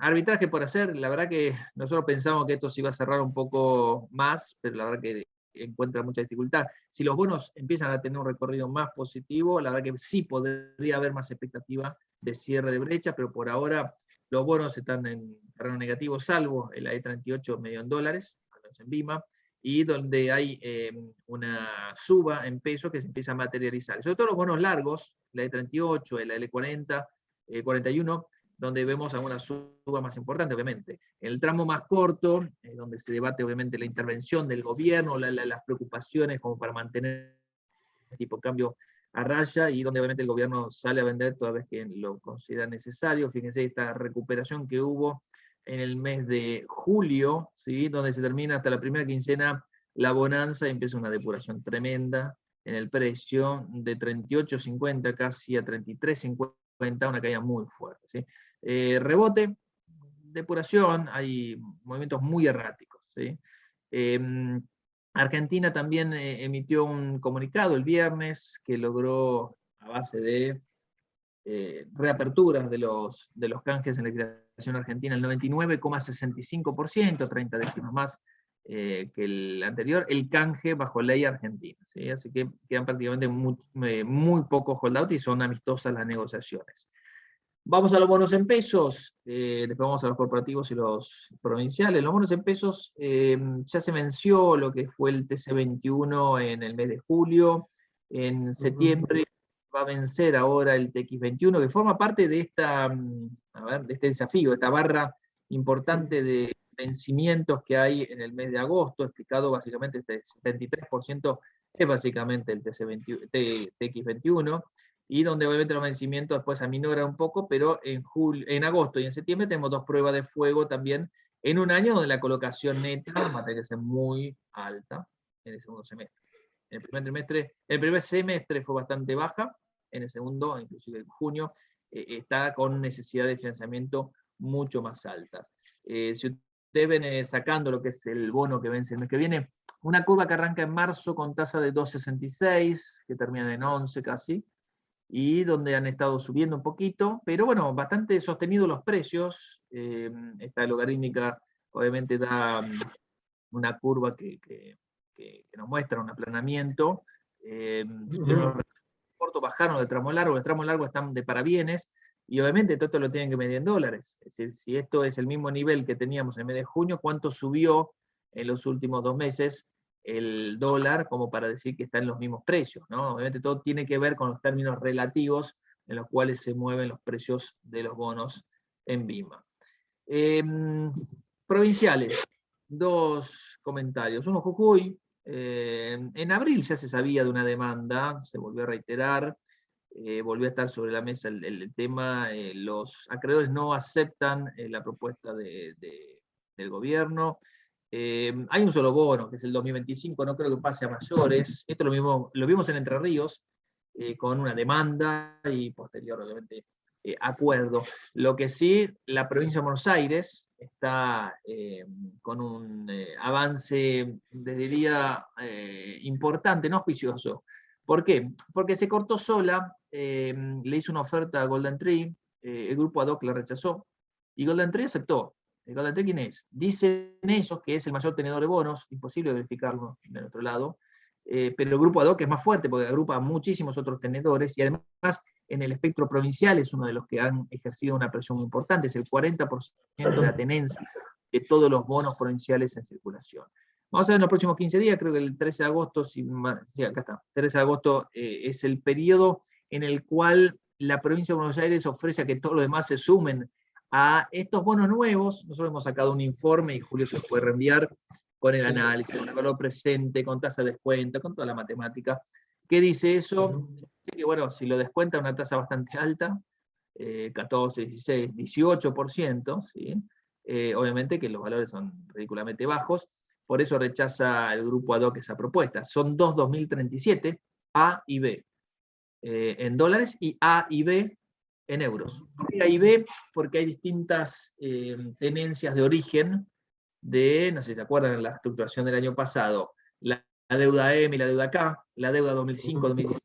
Arbitraje por hacer, la verdad que nosotros pensamos que esto se iba a cerrar un poco más, pero la verdad que encuentra mucha dificultad. Si los bonos empiezan a tener un recorrido más positivo, la verdad que sí podría haber más expectativa de cierre de brecha, pero por ahora los bonos están en terreno negativo, salvo el AE38 medio en dólares, al menos en BIMA, y donde hay una suba en pesos que se empieza a materializar. Sobre todo los bonos largos, la E38, la L40, 41, donde vemos alguna suba más importante, obviamente. En el tramo más corto, donde se debate obviamente la intervención del gobierno, las preocupaciones como para mantener el tipo de cambio a raya, y donde obviamente el gobierno sale a vender toda vez que lo considera necesario. Fíjense esta recuperación que hubo en el mes de julio, ¿sí? Donde se termina hasta la primera quincena la bonanza y empieza una depuración tremenda en el precio, de 38.50 casi a 33.50, una caída muy fuerte, ¿sí? Rebote, depuración, hay movimientos muy erráticos, ¿sí? Argentina también emitió un comunicado el viernes que logró, a base de reaperturas de los canjes en la legislación argentina, el 99,65%, 30 décimas más que el anterior, el canje bajo ley argentina, ¿sí? Así que quedan prácticamente muy pocos holdout y son amistosas las negociaciones. Vamos a los bonos en pesos, después vamos a los corporativos y los provinciales. Los bonos en pesos, ya se venció lo que fue el TC21 en el mes de julio. En septiembre va a vencer ahora el TX21, que forma parte de de este desafío, esta barra importante de vencimientos que hay en el mes de agosto, explicado básicamente, este 73% es básicamente el TX21, y donde obviamente los vencimientos después aminoran un poco, pero en agosto y en septiembre tenemos dos pruebas de fuego también, en un año donde la colocación neta va a tener que ser muy alta en el segundo semestre. En el primer semestre fue bastante baja, en el segundo, inclusive en junio, está con necesidad de financiamiento mucho más altas. Si ustedes ven sacando lo que es el bono que vence el mes que viene, una curva que arranca en marzo con tasa de 2,66, que termina en 11 casi, y donde han estado subiendo un poquito, pero bueno, bastante sostenidos los precios. Esta logarítmica obviamente da una curva que nos muestra un aplanamiento. Los cortos bajaron del tramo largo, el tramo largo están de parabienes, y obviamente todo esto lo tienen que medir en dólares. Es decir, si esto es el mismo nivel que teníamos en el mes de junio, ¿cuánto subió en los últimos 2 meses el dólar, como para decir que está en los mismos precios, ¿no? Obviamente todo tiene que ver con los términos relativos en los cuales se mueven los precios de los bonos en BIMA. Provinciales, 2 comentarios. Uno, Jujuy. En abril ya se sabía de una demanda, se volvió a reiterar, volvió a estar sobre la mesa el tema. Los acreedores no aceptan la propuesta del gobierno. Hay un solo bono, que es el 2025, no creo que pase a mayores. Esto lo vimos en Entre Ríos, con una demanda y posterior, obviamente, acuerdo. Lo que sí, la provincia de Buenos Aires está con un avance, diría, importante, no auspicioso. ¿Por qué? Porque se cortó sola, le hizo una oferta a Golden Tree, el grupo ad hoc la rechazó, y Golden Tree aceptó. ¿El Golden Tree quién es? Dicen ellos que es el mayor tenedor de bonos, imposible verificarlo de nuestro lado, pero el grupo ad hoc es más fuerte porque agrupa a muchísimos otros tenedores, y además en el espectro provincial es uno de los que han ejercido una presión muy importante, es el 40% de la tenencia de todos los bonos provinciales en circulación. Vamos a ver en los próximos 15 días, creo que el 13 de agosto, sí, acá está, 13 de agosto es el periodo en el cual la provincia de Buenos Aires ofrece a que todos los demás se sumen a estos bonos nuevos. Nosotros hemos sacado un informe y Julio se los puede reenviar con el análisis, con el valor presente, con tasa de descuento, con toda la matemática. ¿Qué dice eso? Que bueno, si lo descuenta a una tasa bastante alta, 14, 16, 18%, ¿sí? Obviamente que los valores son ridículamente bajos, por eso rechaza el grupo ad hoc esa propuesta. Son 2037, A y B, en dólares, y A y B en euros. ¿Por qué A y B? Porque hay distintas tenencias de origen de, no sé si se acuerdan, la estructuración del año pasado, la deuda M y la deuda K, la deuda 2005-2016.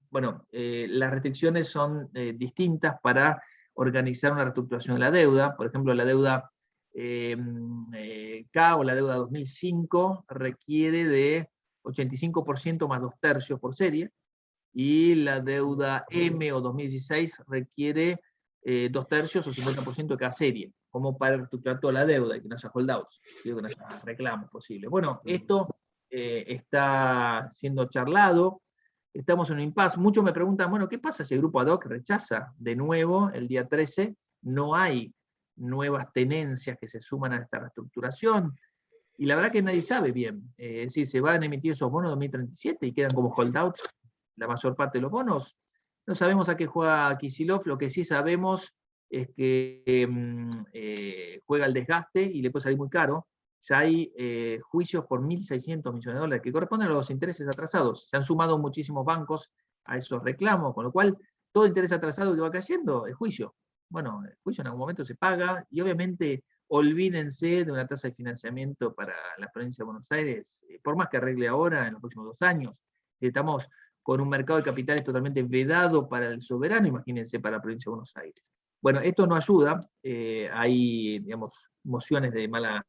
Bueno, las restricciones son distintas para organizar una reestructuración de la deuda. Por ejemplo, la deuda K o la deuda 2005 requiere de 85% más 2/3 por serie, y la deuda M o 2016 requiere 2/3 o 50% de cada serie, como para reestructurar toda la deuda y que no haya holdouts, que no haya reclamos posibles. Bueno, esto está siendo charlado. Estamos en un impasse. Muchos me preguntan, bueno, ¿qué pasa si el grupo ad hoc rechaza de nuevo el día 13? No hay nuevas tenencias que se suman a esta reestructuración. Y la verdad que nadie sabe bien. Es decir, se van a emitir esos bonos 2037 y quedan como holdouts la mayor parte de los bonos. No sabemos a qué juega Kicillof, lo que sí sabemos es que juega el desgaste y le puede salir muy caro. Ya hay juicios por 1.600 millones de dólares que corresponden a los intereses atrasados. Se han sumado muchísimos bancos a esos reclamos, con lo cual todo interés atrasado que va cayendo es juicio. Bueno, el juicio en algún momento se paga y obviamente olvídense de una tasa de financiamiento para la provincia de Buenos Aires, por más que arregle ahora en los próximos 2 años. Estamos con un mercado de capitales totalmente vedado para el soberano, imagínense, para la provincia de Buenos Aires. Bueno, esto no ayuda, hay, digamos, mociones de mala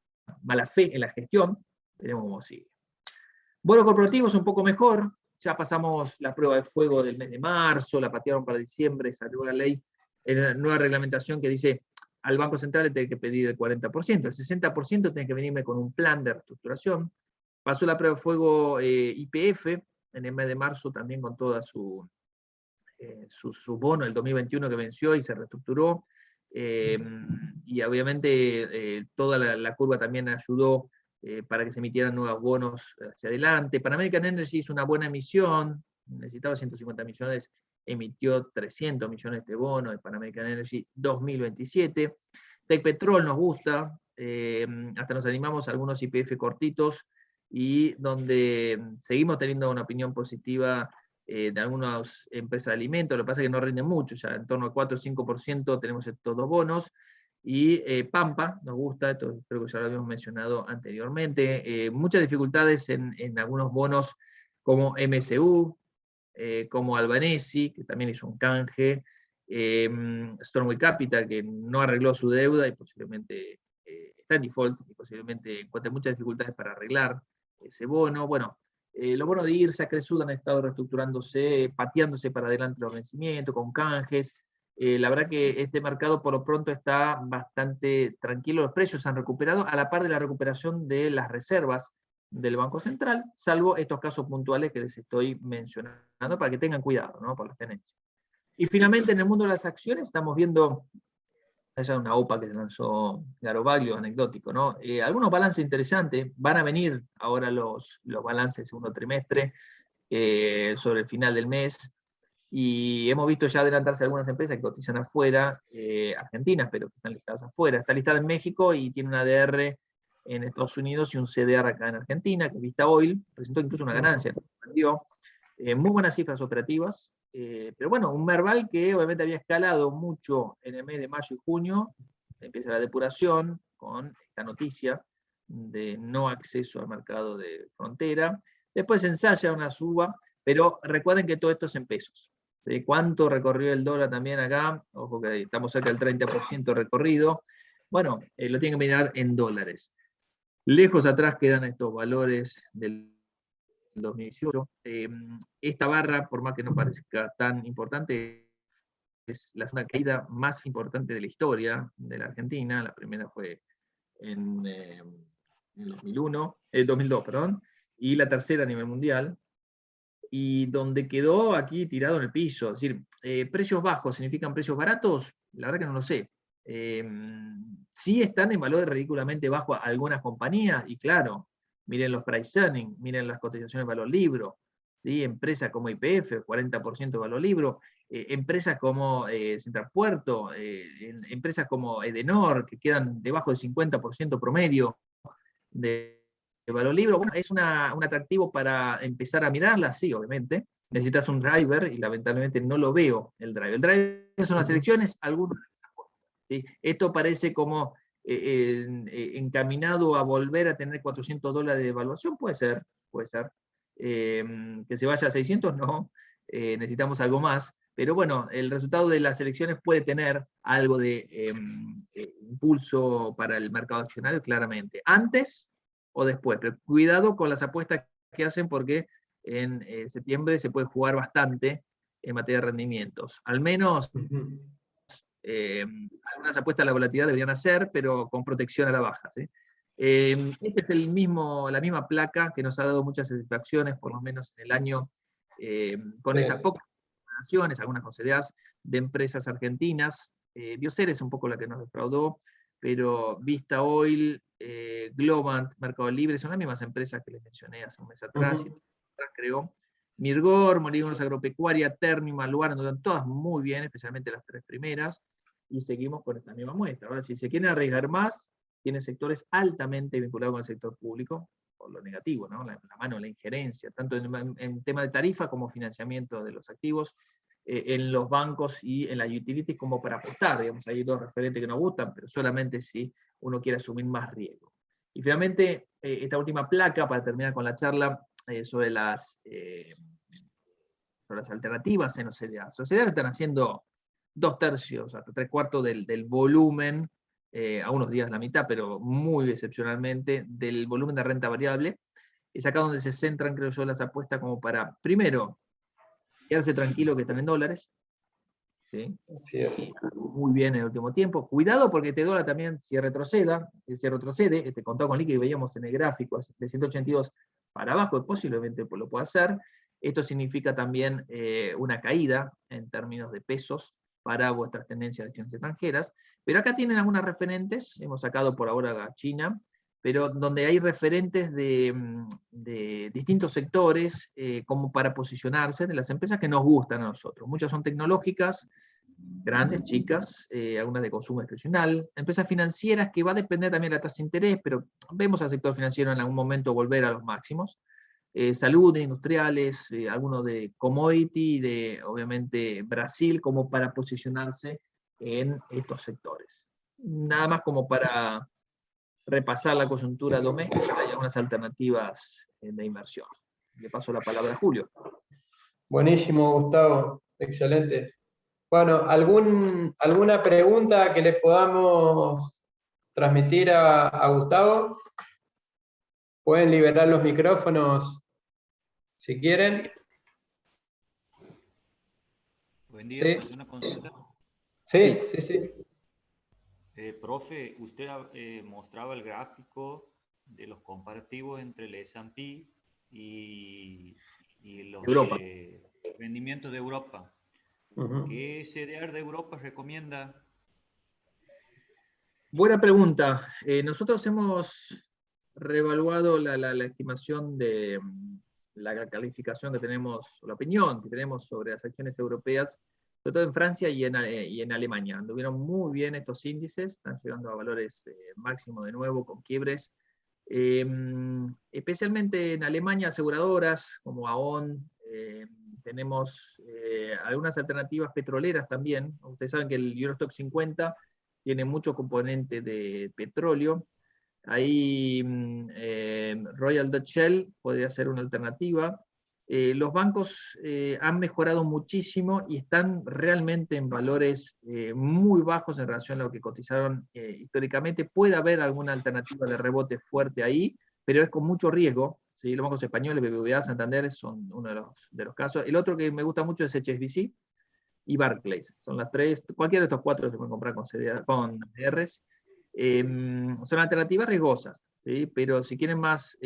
fe en la gestión, veremos cómo sigue. Bonos corporativos un poco mejor, ya pasamos la prueba de fuego del mes de marzo, la patearon para diciembre, salió la ley, la nueva reglamentación que dice al Banco Central le tiene que pedir el 40%, el 60% tiene que venirme con un plan de reestructuración. Pasó la prueba de fuego YPF en el mes de marzo también con toda su bono del 2021 que venció y se reestructuró. Y obviamente toda la curva también ayudó para que se emitieran nuevos bonos hacia adelante. Pan American Energy hizo una buena emisión, necesitaba 150 millones, emitió 300 millones de bonos de Pan American Energy 2027. Tecpetrol nos gusta, hasta nos animamos a algunos YPF cortitos, y donde seguimos teniendo una opinión positiva de algunas empresas de alimentos. Lo que pasa es que no rinden mucho, ya en torno al 4 o 5% tenemos estos dos bonos. Y Pampa, nos gusta, esto creo que ya lo habíamos mencionado anteriormente, muchas dificultades en algunos bonos como MSU, como Albanesi, que también hizo un canje, Stormway Capital, que no arregló su deuda y posiblemente está en default, y posiblemente encuentre muchas dificultades para arreglar ese bono. Bueno, los bonos de IRSA, Cresud han estado reestructurándose, pateándose para adelante los vencimientos, con canjes. La verdad que este mercado por lo pronto está bastante tranquilo, los precios han recuperado a la par de la recuperación de las reservas del Banco Central, salvo estos casos puntuales que les estoy mencionando para que tengan cuidado, ¿no?, por las tenencias. Y finalmente en el mundo de las acciones estamos viendo, allá una OPA que se lanzó Garobaglio, anecdótico, ¿no? Algunos balances interesantes, van a venir ahora los balances del segundo trimestre, sobre el final del mes, y hemos visto ya adelantarse algunas empresas que cotizan afuera, argentinas, pero que están listadas afuera. Está listada en México y tiene un ADR en Estados Unidos y un CDR acá en Argentina, que Vista Oil presentó incluso una ganancia, muy buenas cifras operativas, pero bueno, un Merval que obviamente había escalado mucho en el mes de mayo y junio, empieza la depuración con esta noticia de no acceso al mercado de frontera, después ensaya una suba, pero recuerden que todo esto es en pesos. ¿Cuánto recorrió el dólar también acá? Ojo que estamos cerca del 30% recorrido. Bueno, lo tienen que mirar en dólares. Lejos atrás quedan estos valores del 2018. Esta barra, por más que no parezca tan importante, es la zona de caída más importante de la historia de la Argentina. La primera fue en 2002, perdón, y la tercera a nivel mundial. Y donde quedó aquí tirado en el piso. Es decir, precios bajos significan precios baratos, la verdad que no lo sé. Sí están en valores ridículamente bajos algunas compañías, y claro, miren los price earnings, miren las cotizaciones de valor libro, ¿sí? Empresas como YPF, 40% de valor libro, empresas como Central Puerto, empresas como Edenor, que quedan debajo del 50% promedio de valor libro. Bueno, es un atractivo para empezar a mirarla, sí, obviamente. Necesitas un driver y lamentablemente no lo veo el driver. El driver son las elecciones, algunos. ¿Sí? Esto parece como encaminado a volver a tener $400 de evaluación, puede ser. Que se vaya a 600, no, necesitamos algo más. Pero bueno, el resultado de las elecciones puede tener algo de impulso para el mercado accionario, claramente. Antes o después, pero cuidado con las apuestas que hacen, porque en septiembre se puede jugar bastante en materia de rendimientos. Al menos algunas apuestas a la volatilidad deberían hacer, pero con protección a la baja, ¿sí? Esta es la misma placa que nos ha dado muchas satisfacciones, por lo menos en el año, con estas pocas naciones, algunas consideradas de empresas argentinas. Biocer es un poco la que nos defraudó, pero Vista Oil, Globant, Mercado Libre, son las mismas empresas que les mencioné hace un mes atrás, y atrás creo. Mirgor, Molinos Agropecuaria, Térmima, Lugar, andan todas muy bien, especialmente las 3 primeras, y seguimos con esta misma muestra. Ahora, si se quieren arriesgar más, tiene sectores altamente vinculados con el sector público, por lo negativo, ¿no? la mano, la injerencia, tanto en tema de tarifa como financiamiento de los activos, en los bancos y en la utilities, como para apostar. Digamos, hay 2 referentes que nos gustan, pero solamente si uno quiere asumir más riesgo. Y finalmente, esta última placa, para terminar con la charla, sobre las alternativas en sociedad. Sociedades están haciendo 2/3, hasta 3/4 del volumen, a unos días la mitad, pero muy excepcionalmente, del volumen de renta variable. Es acá donde se centran, creo yo, las apuestas como para, primero, quedarse tranquilo que están en dólares. ¿Sí? Sí, así. Muy bien en el último tiempo. Cuidado porque este dólar también, si retrocede, contado con líquido, veíamos en el gráfico, de 182 para abajo, posiblemente lo pueda hacer. Esto significa también una caída en términos de pesos para vuestras tendencias de acciones extranjeras. Pero acá tienen algunas referentes, hemos sacado por ahora a China, pero donde hay referentes de distintos sectores como para posicionarse de las empresas que nos gustan a nosotros. Muchas son tecnológicas, grandes, chicas, algunas de consumo discrecional, empresas financieras que va a depender también de la tasa de interés, pero vemos al sector financiero en algún momento volver a los máximos. Salud, industriales, algunos de commodity, de obviamente Brasil, como para posicionarse en estos sectores. Nada más como para repasar la coyuntura doméstica y algunas alternativas de inversión. Le paso la palabra a Julio. Buenísimo, Gustavo. Excelente. Bueno, ¿alguna pregunta que le podamos transmitir a Gustavo? Pueden liberar los micrófonos si quieren. Buen día, ¿Sí? ¿puedo hacer una consulta? Sí. Profe, usted mostraba el gráfico de los comparativos entre el S&P y los Europa. rendimientos de Europa. ¿Qué CDR de Europa recomienda? Buena pregunta. Nosotros hemos reevaluado la estimación de la calificación que tenemos, la opinión que tenemos sobre las acciones europeas, sobre todo en Francia y en Alemania. Anduvieron muy bien estos índices, están llegando a valores máximos de nuevo, con quiebres. Especialmente en Alemania, aseguradoras como AON, tenemos algunas alternativas petroleras también. Ustedes saben que el Eurostoxx 50 tiene mucho componente de petróleo. Ahí Royal Dutch Shell podría ser una alternativa. Los bancos han mejorado muchísimo y están realmente en valores muy bajos en relación a lo que cotizaron históricamente. Puede haber alguna alternativa de rebote fuerte ahí, pero es con mucho riesgo. ¿Sí? Los bancos españoles, BBVA, Santander, son uno de los casos. El otro que me gusta mucho es HSBC y Barclays. Son las 3, cualquiera de estos 4 se pueden comprar con ADRs. Son alternativas riesgosas, ¿sí? Pero si quieren más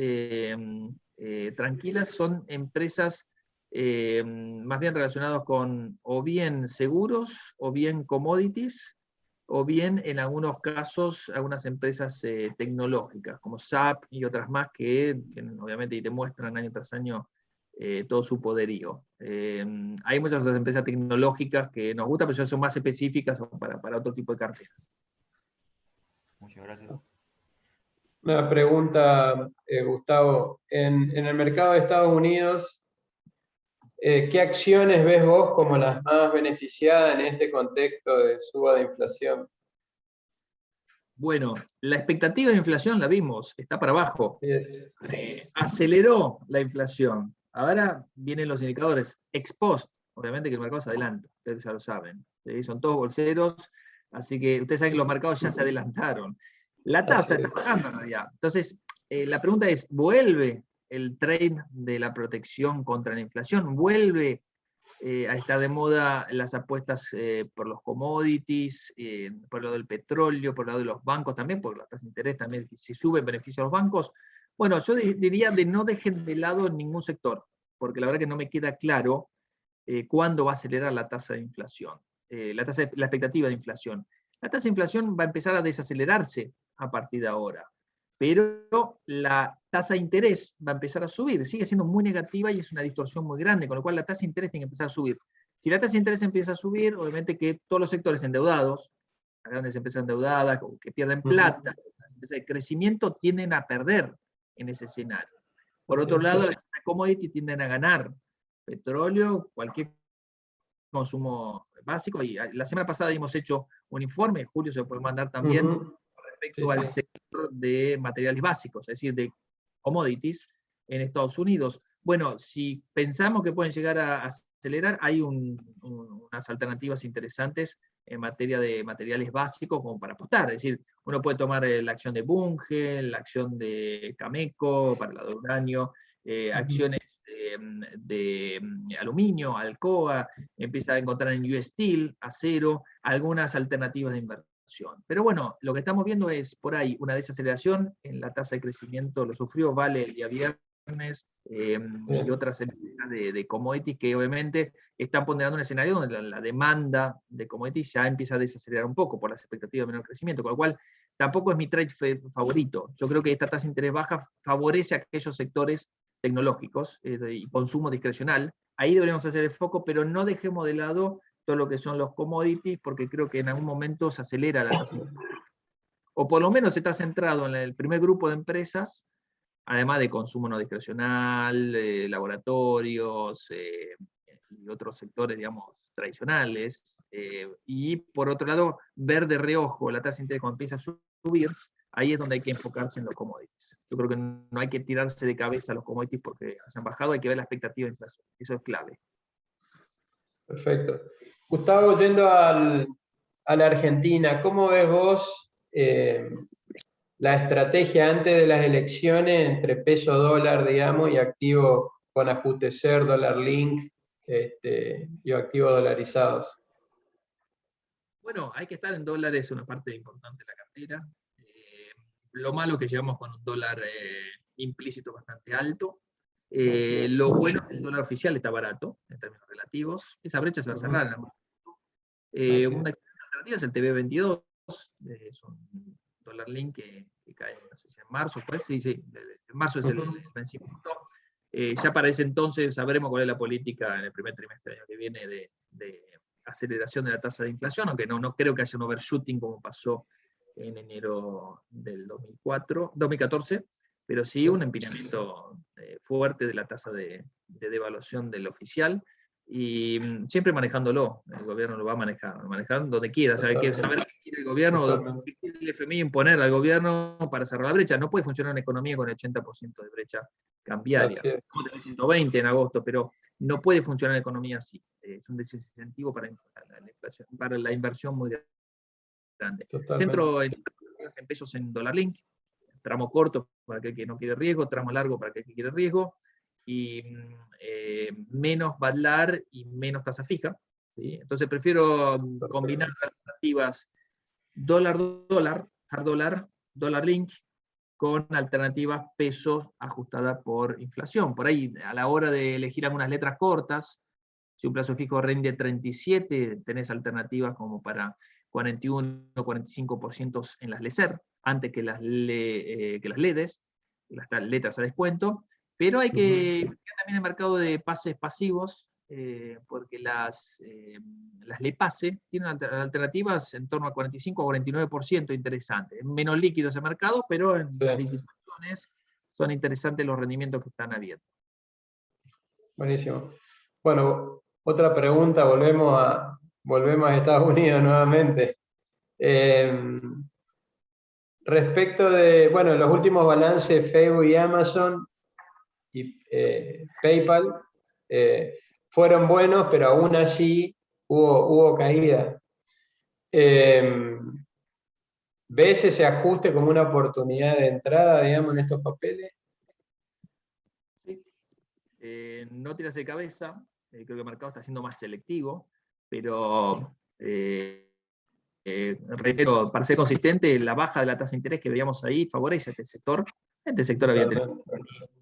tranquilas, son empresas más bien relacionadas con o bien seguros, o bien commodities, o bien en algunos casos algunas empresas tecnológicas, como SAP y otras más que obviamente te muestran año tras año todo su poderío. Hay muchas otras empresas tecnológicas que nos gustan, pero ya son más específicas para otro tipo de carteras. Muchas gracias. Una pregunta, Gustavo. En el mercado de Estados Unidos, ¿qué acciones ves vos como las más beneficiadas en este contexto de suba de inflación? Bueno, la expectativa de inflación la vimos, está para abajo. Yes. Aceleró la inflación. Ahora vienen los indicadores ex post. Obviamente que el mercado se adelanta, ustedes ya lo saben. ¿Sí? Son todos bolseros, así que ustedes saben que los mercados ya se adelantaron. La tasa está bajando en realidad. Entonces, la pregunta es, ¿vuelve el trade de la protección contra la inflación? ¿Vuelve está de moda las apuestas por los commodities, por el lado del petróleo, por el lado de los bancos también, porque la tasa de interés también, si sube, beneficia a los bancos. Bueno, yo diría de no dejen de lado ningún sector, porque la verdad que no me queda claro cuándo va a acelerar la tasa de inflación, la expectativa de inflación. La tasa de inflación va a empezar a desacelerarse a partir de ahora, pero la tasa de interés va a empezar a subir, sigue siendo muy negativa y es una distorsión muy grande, con lo cual la tasa de interés tiene que empezar a subir. Si la tasa de interés empieza a subir, obviamente que todos los sectores endeudados, las grandes empresas endeudadas, que pierden plata, las empresas de crecimiento tienden a perder en ese escenario. Por otro lado, las commodities tienden a ganar. Petróleo, cualquier consumo básico, y la semana pasada hemos hecho un informe, Julio se lo puede mandar también, respecto al sector de materiales básicos, es decir, de commodities en Estados Unidos. Bueno, si pensamos que pueden llegar a acelerar, hay unas alternativas interesantes en materia de materiales básicos como para apostar. Es decir, uno puede tomar la acción de Bunge, la acción de Cameco para la de uranio, acciones de aluminio, Alcoa, empieza a encontrar en US Steel, acero, algunas alternativas de inversión. Pero bueno, lo que estamos viendo es por ahí una desaceleración en la tasa de crecimiento, lo sufrió Vale el día viernes, y otras empresas de commodities que obviamente están ponderando un escenario donde la demanda de commodities ya empieza a desacelerar un poco por las expectativas de menor crecimiento, con lo cual tampoco es mi trade favorito. Yo creo que esta tasa de interés baja favorece a aquellos sectores tecnológicos y consumo discrecional. Ahí deberíamos hacer el foco, pero no dejemos de lado todo lo que son los commodities, porque creo que en algún momento se acelera la tasa de interés. O por lo menos está centrado en el primer grupo de empresas, además de consumo no discrecional, laboratorios y otros sectores, digamos, tradicionales. Y por otro lado, ver de reojo la tasa de interés cuando empieza a subir, ahí es donde hay que enfocarse en los commodities. Yo creo que no hay que tirarse de cabeza a los commodities porque hayan bajado, hay que ver la expectativa de inflación. Eso es clave. Perfecto. Gustavo, yendo a la Argentina, ¿cómo ves vos la estrategia antes de las elecciones entre peso-dólar, digamos, y activos con ajuste SER, dólar link, y activos dolarizados? Bueno, hay que estar en dólares, es una parte importante de la cartera. Lo malo es que llegamos con un dólar implícito bastante alto. Lo bueno es que el dólar oficial está barato en términos relativos. Esa brecha se va a cerrar en algún momento. Una alternativa es el TB22, es un dólar link que cae, no sé si en marzo, pues sí, en marzo es el vencimiento. Ya para ese entonces sabremos cuál es la política en el primer trimestre del año que viene de aceleración de la tasa de inflación, aunque no creo que haya un overshooting como pasó en enero del 2014, pero sí un empinamiento fuerte de la tasa de devaluación del oficial, y siempre manejándolo. El gobierno lo va a manejar donde quiera. O sea, hay que saber qué quiere el gobierno, qué quiere el FMI imponer al gobierno para cerrar la brecha. No puede funcionar una economía con el 80% de brecha cambiaria. Vamos a tener 120 en agosto, pero no puede funcionar la economía así. Es un desincentivo para la inversión muy grande. Centro en pesos en dólar link, tramo corto para aquel que no quiere riesgo, tramo largo para aquel que quiere riesgo, y menos badlar y menos tasa fija. ¿Sí? Entonces prefiero combinar alternativas dólar-dólar, hard dólar link, con alternativas pesos ajustadas por inflación. Por ahí, a la hora de elegir algunas letras cortas, si un plazo fijo rinde 37, tenés alternativas como para 41 o 45% en las LECER, antes que las LEDES, las letras a descuento. Pero hay que ver también el mercado de pases pasivos, porque las LEPASE tienen alternativas en torno a 45 o 49% interesantes. Menos líquido ese mercado, pero en las licitaciones son interesantes los rendimientos que están habiendo. Buenísimo. Bueno, otra pregunta, volvemos a Estados Unidos nuevamente. Respecto de, bueno, los últimos balances Facebook y Amazon y PayPal fueron buenos, pero aún así hubo caída. ¿Ves ese ajuste como una oportunidad de entrada, digamos, en estos papeles? Sí. No tiras de cabeza. creo que el mercado está siendo más selectivo, pero reitero, para ser consistente, la baja de la tasa de interés que veíamos ahí favorece a este sector. Este sector había tenido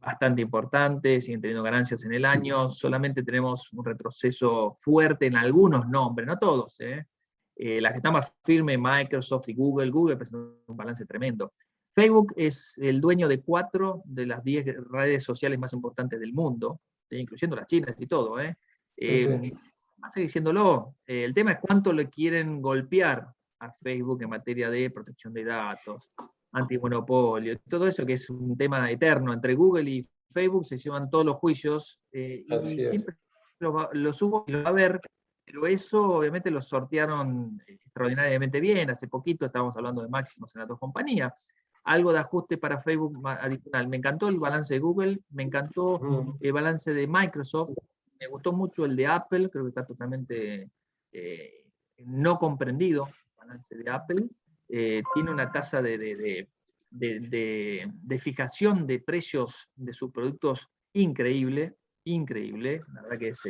bastante importante, siguen teniendo ganancias en el año, solamente tenemos un retroceso fuerte en algunos nombres, no todos. La que está más firme, Microsoft y Google. Google presentó un balance tremendo. Facebook es el dueño de 4 de las 10 redes sociales más importantes del mundo, incluyendo las chinas y todo. Sí. Va a seguir siéndolo. El tema es cuánto le quieren golpear a Facebook en materia de protección de datos, antimonopolio, todo eso que es un tema eterno. Entre Google y Facebook se llevan todos los juicios y siempre los hubo y lo va a haber, pero eso obviamente lo sortearon extraordinariamente bien. Hace poquito estábamos hablando de máximos en las dos compañías. Algo de ajuste para Facebook adicional. Me encantó el balance de Google, me encantó el balance de Microsoft, me gustó mucho el de Apple, creo que está totalmente no comprendido el balance de Apple. Tiene una tasa de fijación de precios de sus productos increíble, la verdad que es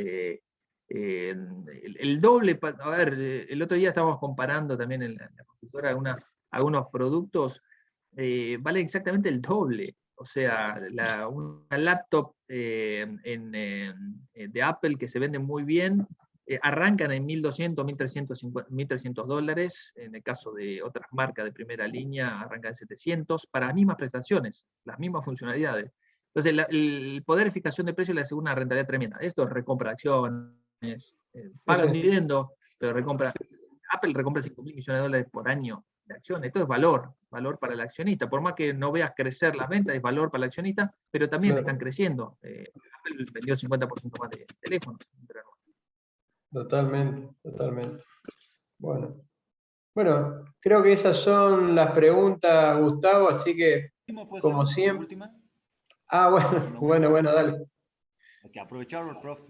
el doble. A ver, el otro día estábamos comparando también en la consultora algunos productos, vale exactamente el doble. O sea, una laptop de Apple que se vende muy bien, arrancan en $1.200, $1.300. En el caso de otras marcas de primera línea, arrancan en 700, para las mismas prestaciones, las mismas funcionalidades. Entonces, el poder de fijación de precios le asegura una rentabilidad tremenda. Esto es recompra de acciones, paga un dividendo, pero recompra. Apple recompra $5.000 millones por año de acciones. Esto es valor para el accionista. Por más que no veas crecer las ventas, es valor para el accionista, pero también están creciendo. Apple vendió 50% más de teléfonos. Totalmente. Bueno, creo que esas son las preguntas, Gustavo, así que, como siempre... Última. Bueno, dale. Hay que aprovecharlo el profe.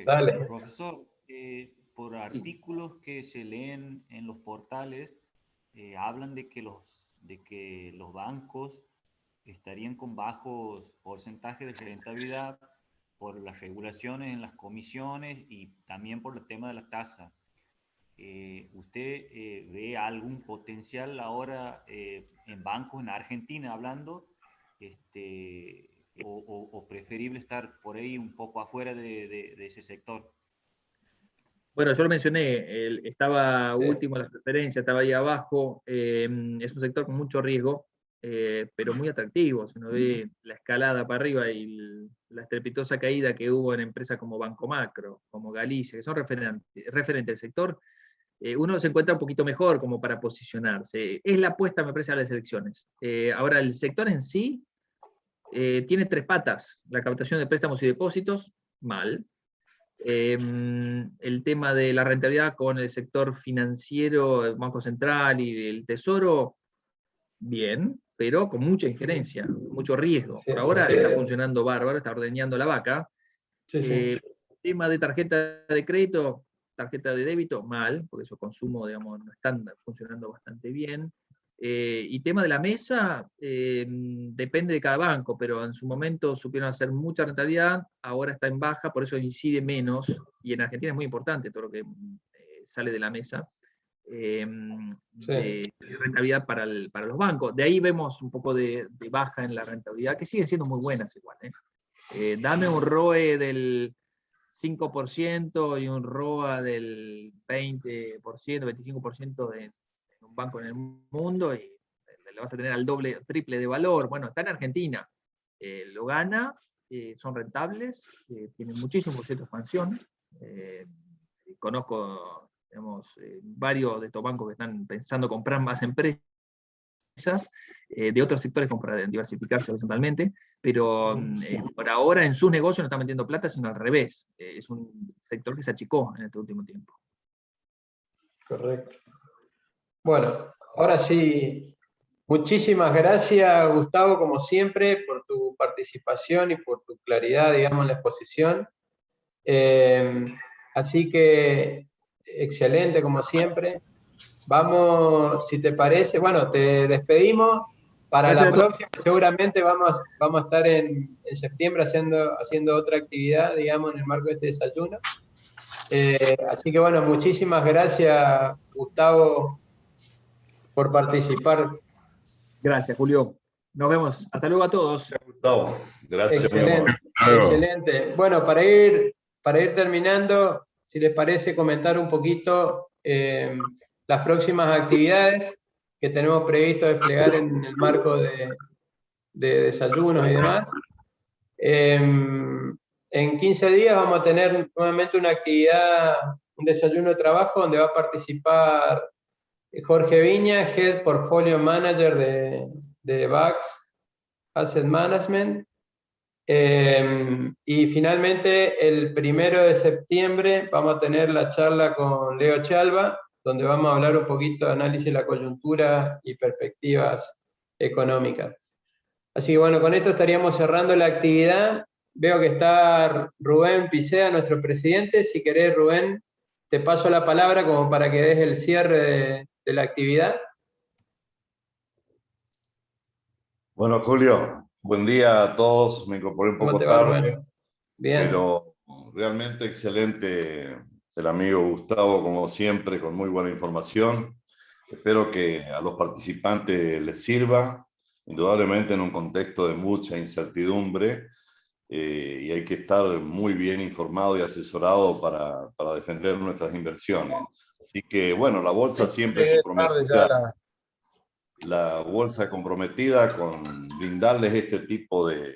Dale. Profesor, por artículos que se leen en los portales, hablan de que los bancos estarían con bajos porcentajes de rentabilidad por las regulaciones en las comisiones y también por el tema de la tasa. ¿Usted ve algún potencial ahora en bancos en Argentina hablando? O preferible estar por ahí un poco afuera de ese sector? Bueno, yo lo mencioné, estaba último en las preferencias, estaba ahí abajo. Es un sector con mucho riesgo, pero muy atractivo. Si uno ve la escalada para arriba y la estrepitosa caída que hubo en empresas como Banco Macro, como Galicia, que son referentes del sector, uno se encuentra un poquito mejor como para posicionarse. Es la apuesta, me parece, a las elecciones. Ahora, el sector en sí tiene 3 patas. La captación de préstamos y depósitos, mal. El tema de la rentabilidad con el sector financiero, el Banco Central y el Tesoro, bien, pero con mucha injerencia, mucho riesgo. Por ahora está funcionando bárbaro, está ordeñando la vaca. Tema de tarjeta de crédito, tarjeta de débito, mal, porque esos consumos, digamos, no están funcionando bastante bien. Y tema de la mesa, depende de cada banco, pero en su momento supieron hacer mucha rentabilidad, ahora está en baja, por eso incide menos, y en Argentina es muy importante todo lo que sale de la mesa, de rentabilidad para los bancos. De ahí vemos un poco de baja en la rentabilidad, que siguen siendo muy buenas igual. Dame un ROE del 5% y un ROA del 20%, 25% en un banco en el mundo, y le vas a tener al doble, triple de valor. Bueno, está en Argentina, lo gana, son rentables, tienen muchísimo proyecto de expansión. Conozco, digamos, varios de estos bancos que están pensando comprar más empresas, de otros sectores como para diversificarse horizontalmente, pero por ahora en sus negocios no están metiendo plata, sino al revés. Es un sector que se achicó en este último tiempo. Correcto. Bueno, ahora sí, muchísimas gracias, Gustavo, como siempre, por tu participación y por tu claridad, digamos, en la exposición. Así que, excelente, como siempre. Vamos, si te parece, bueno, te despedimos Para Gracias la a todos. próxima seguramente vamos a estar en septiembre haciendo otra actividad, digamos, en el marco de este desayuno. Así que bueno, muchísimas gracias, Gustavo, por participar. Gracias, Julio. Nos vemos. Hasta luego a todos. Gustavo, gracias, muy Excelente, amable. Hasta luego. excelente. Bueno, para ir terminando, si les parece comentar un poquito las próximas actividades que tenemos previsto desplegar en el marco de desayunos y demás. En 15 días vamos a tener nuevamente una actividad, un desayuno de trabajo donde va a participar Jorge Viña, Head Portfolio Manager de VAX Asset Management. Y finalmente, el 1 de septiembre vamos a tener la charla con Leo Chalva, donde vamos a hablar un poquito de análisis de la coyuntura y perspectivas económicas. Así que bueno, con esto estaríamos cerrando la actividad. Veo que está Rubén Picea, nuestro presidente. Si querés, Rubén, te paso la palabra como para que des el cierre de la actividad. Bueno, Julio, buen día a todos. Me incorporé un ¿Cómo poco te va, tarde, Rubén? Bien. pero realmente excelente el amigo Gustavo, como siempre, con muy buena información. Espero que a los participantes les sirva, indudablemente en un contexto de mucha incertidumbre, y hay que estar muy bien informado y asesorado para defender nuestras inversiones. Así que, bueno, la bolsa siempre comprometida. La bolsa comprometida con brindarles este tipo de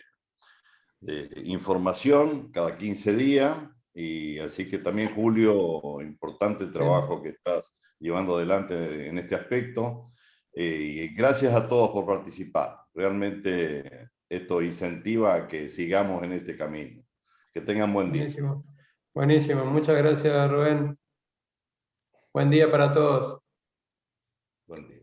información cada 15 días, y así que también, Julio, importante el trabajo que estás llevando adelante en este aspecto, y gracias a todos por participar. Realmente esto incentiva a que sigamos en este camino. Que tengan buen día. Buenísimo. Buenísimo. Muchas gracias, Rubén. Buen día para todos. Buen día.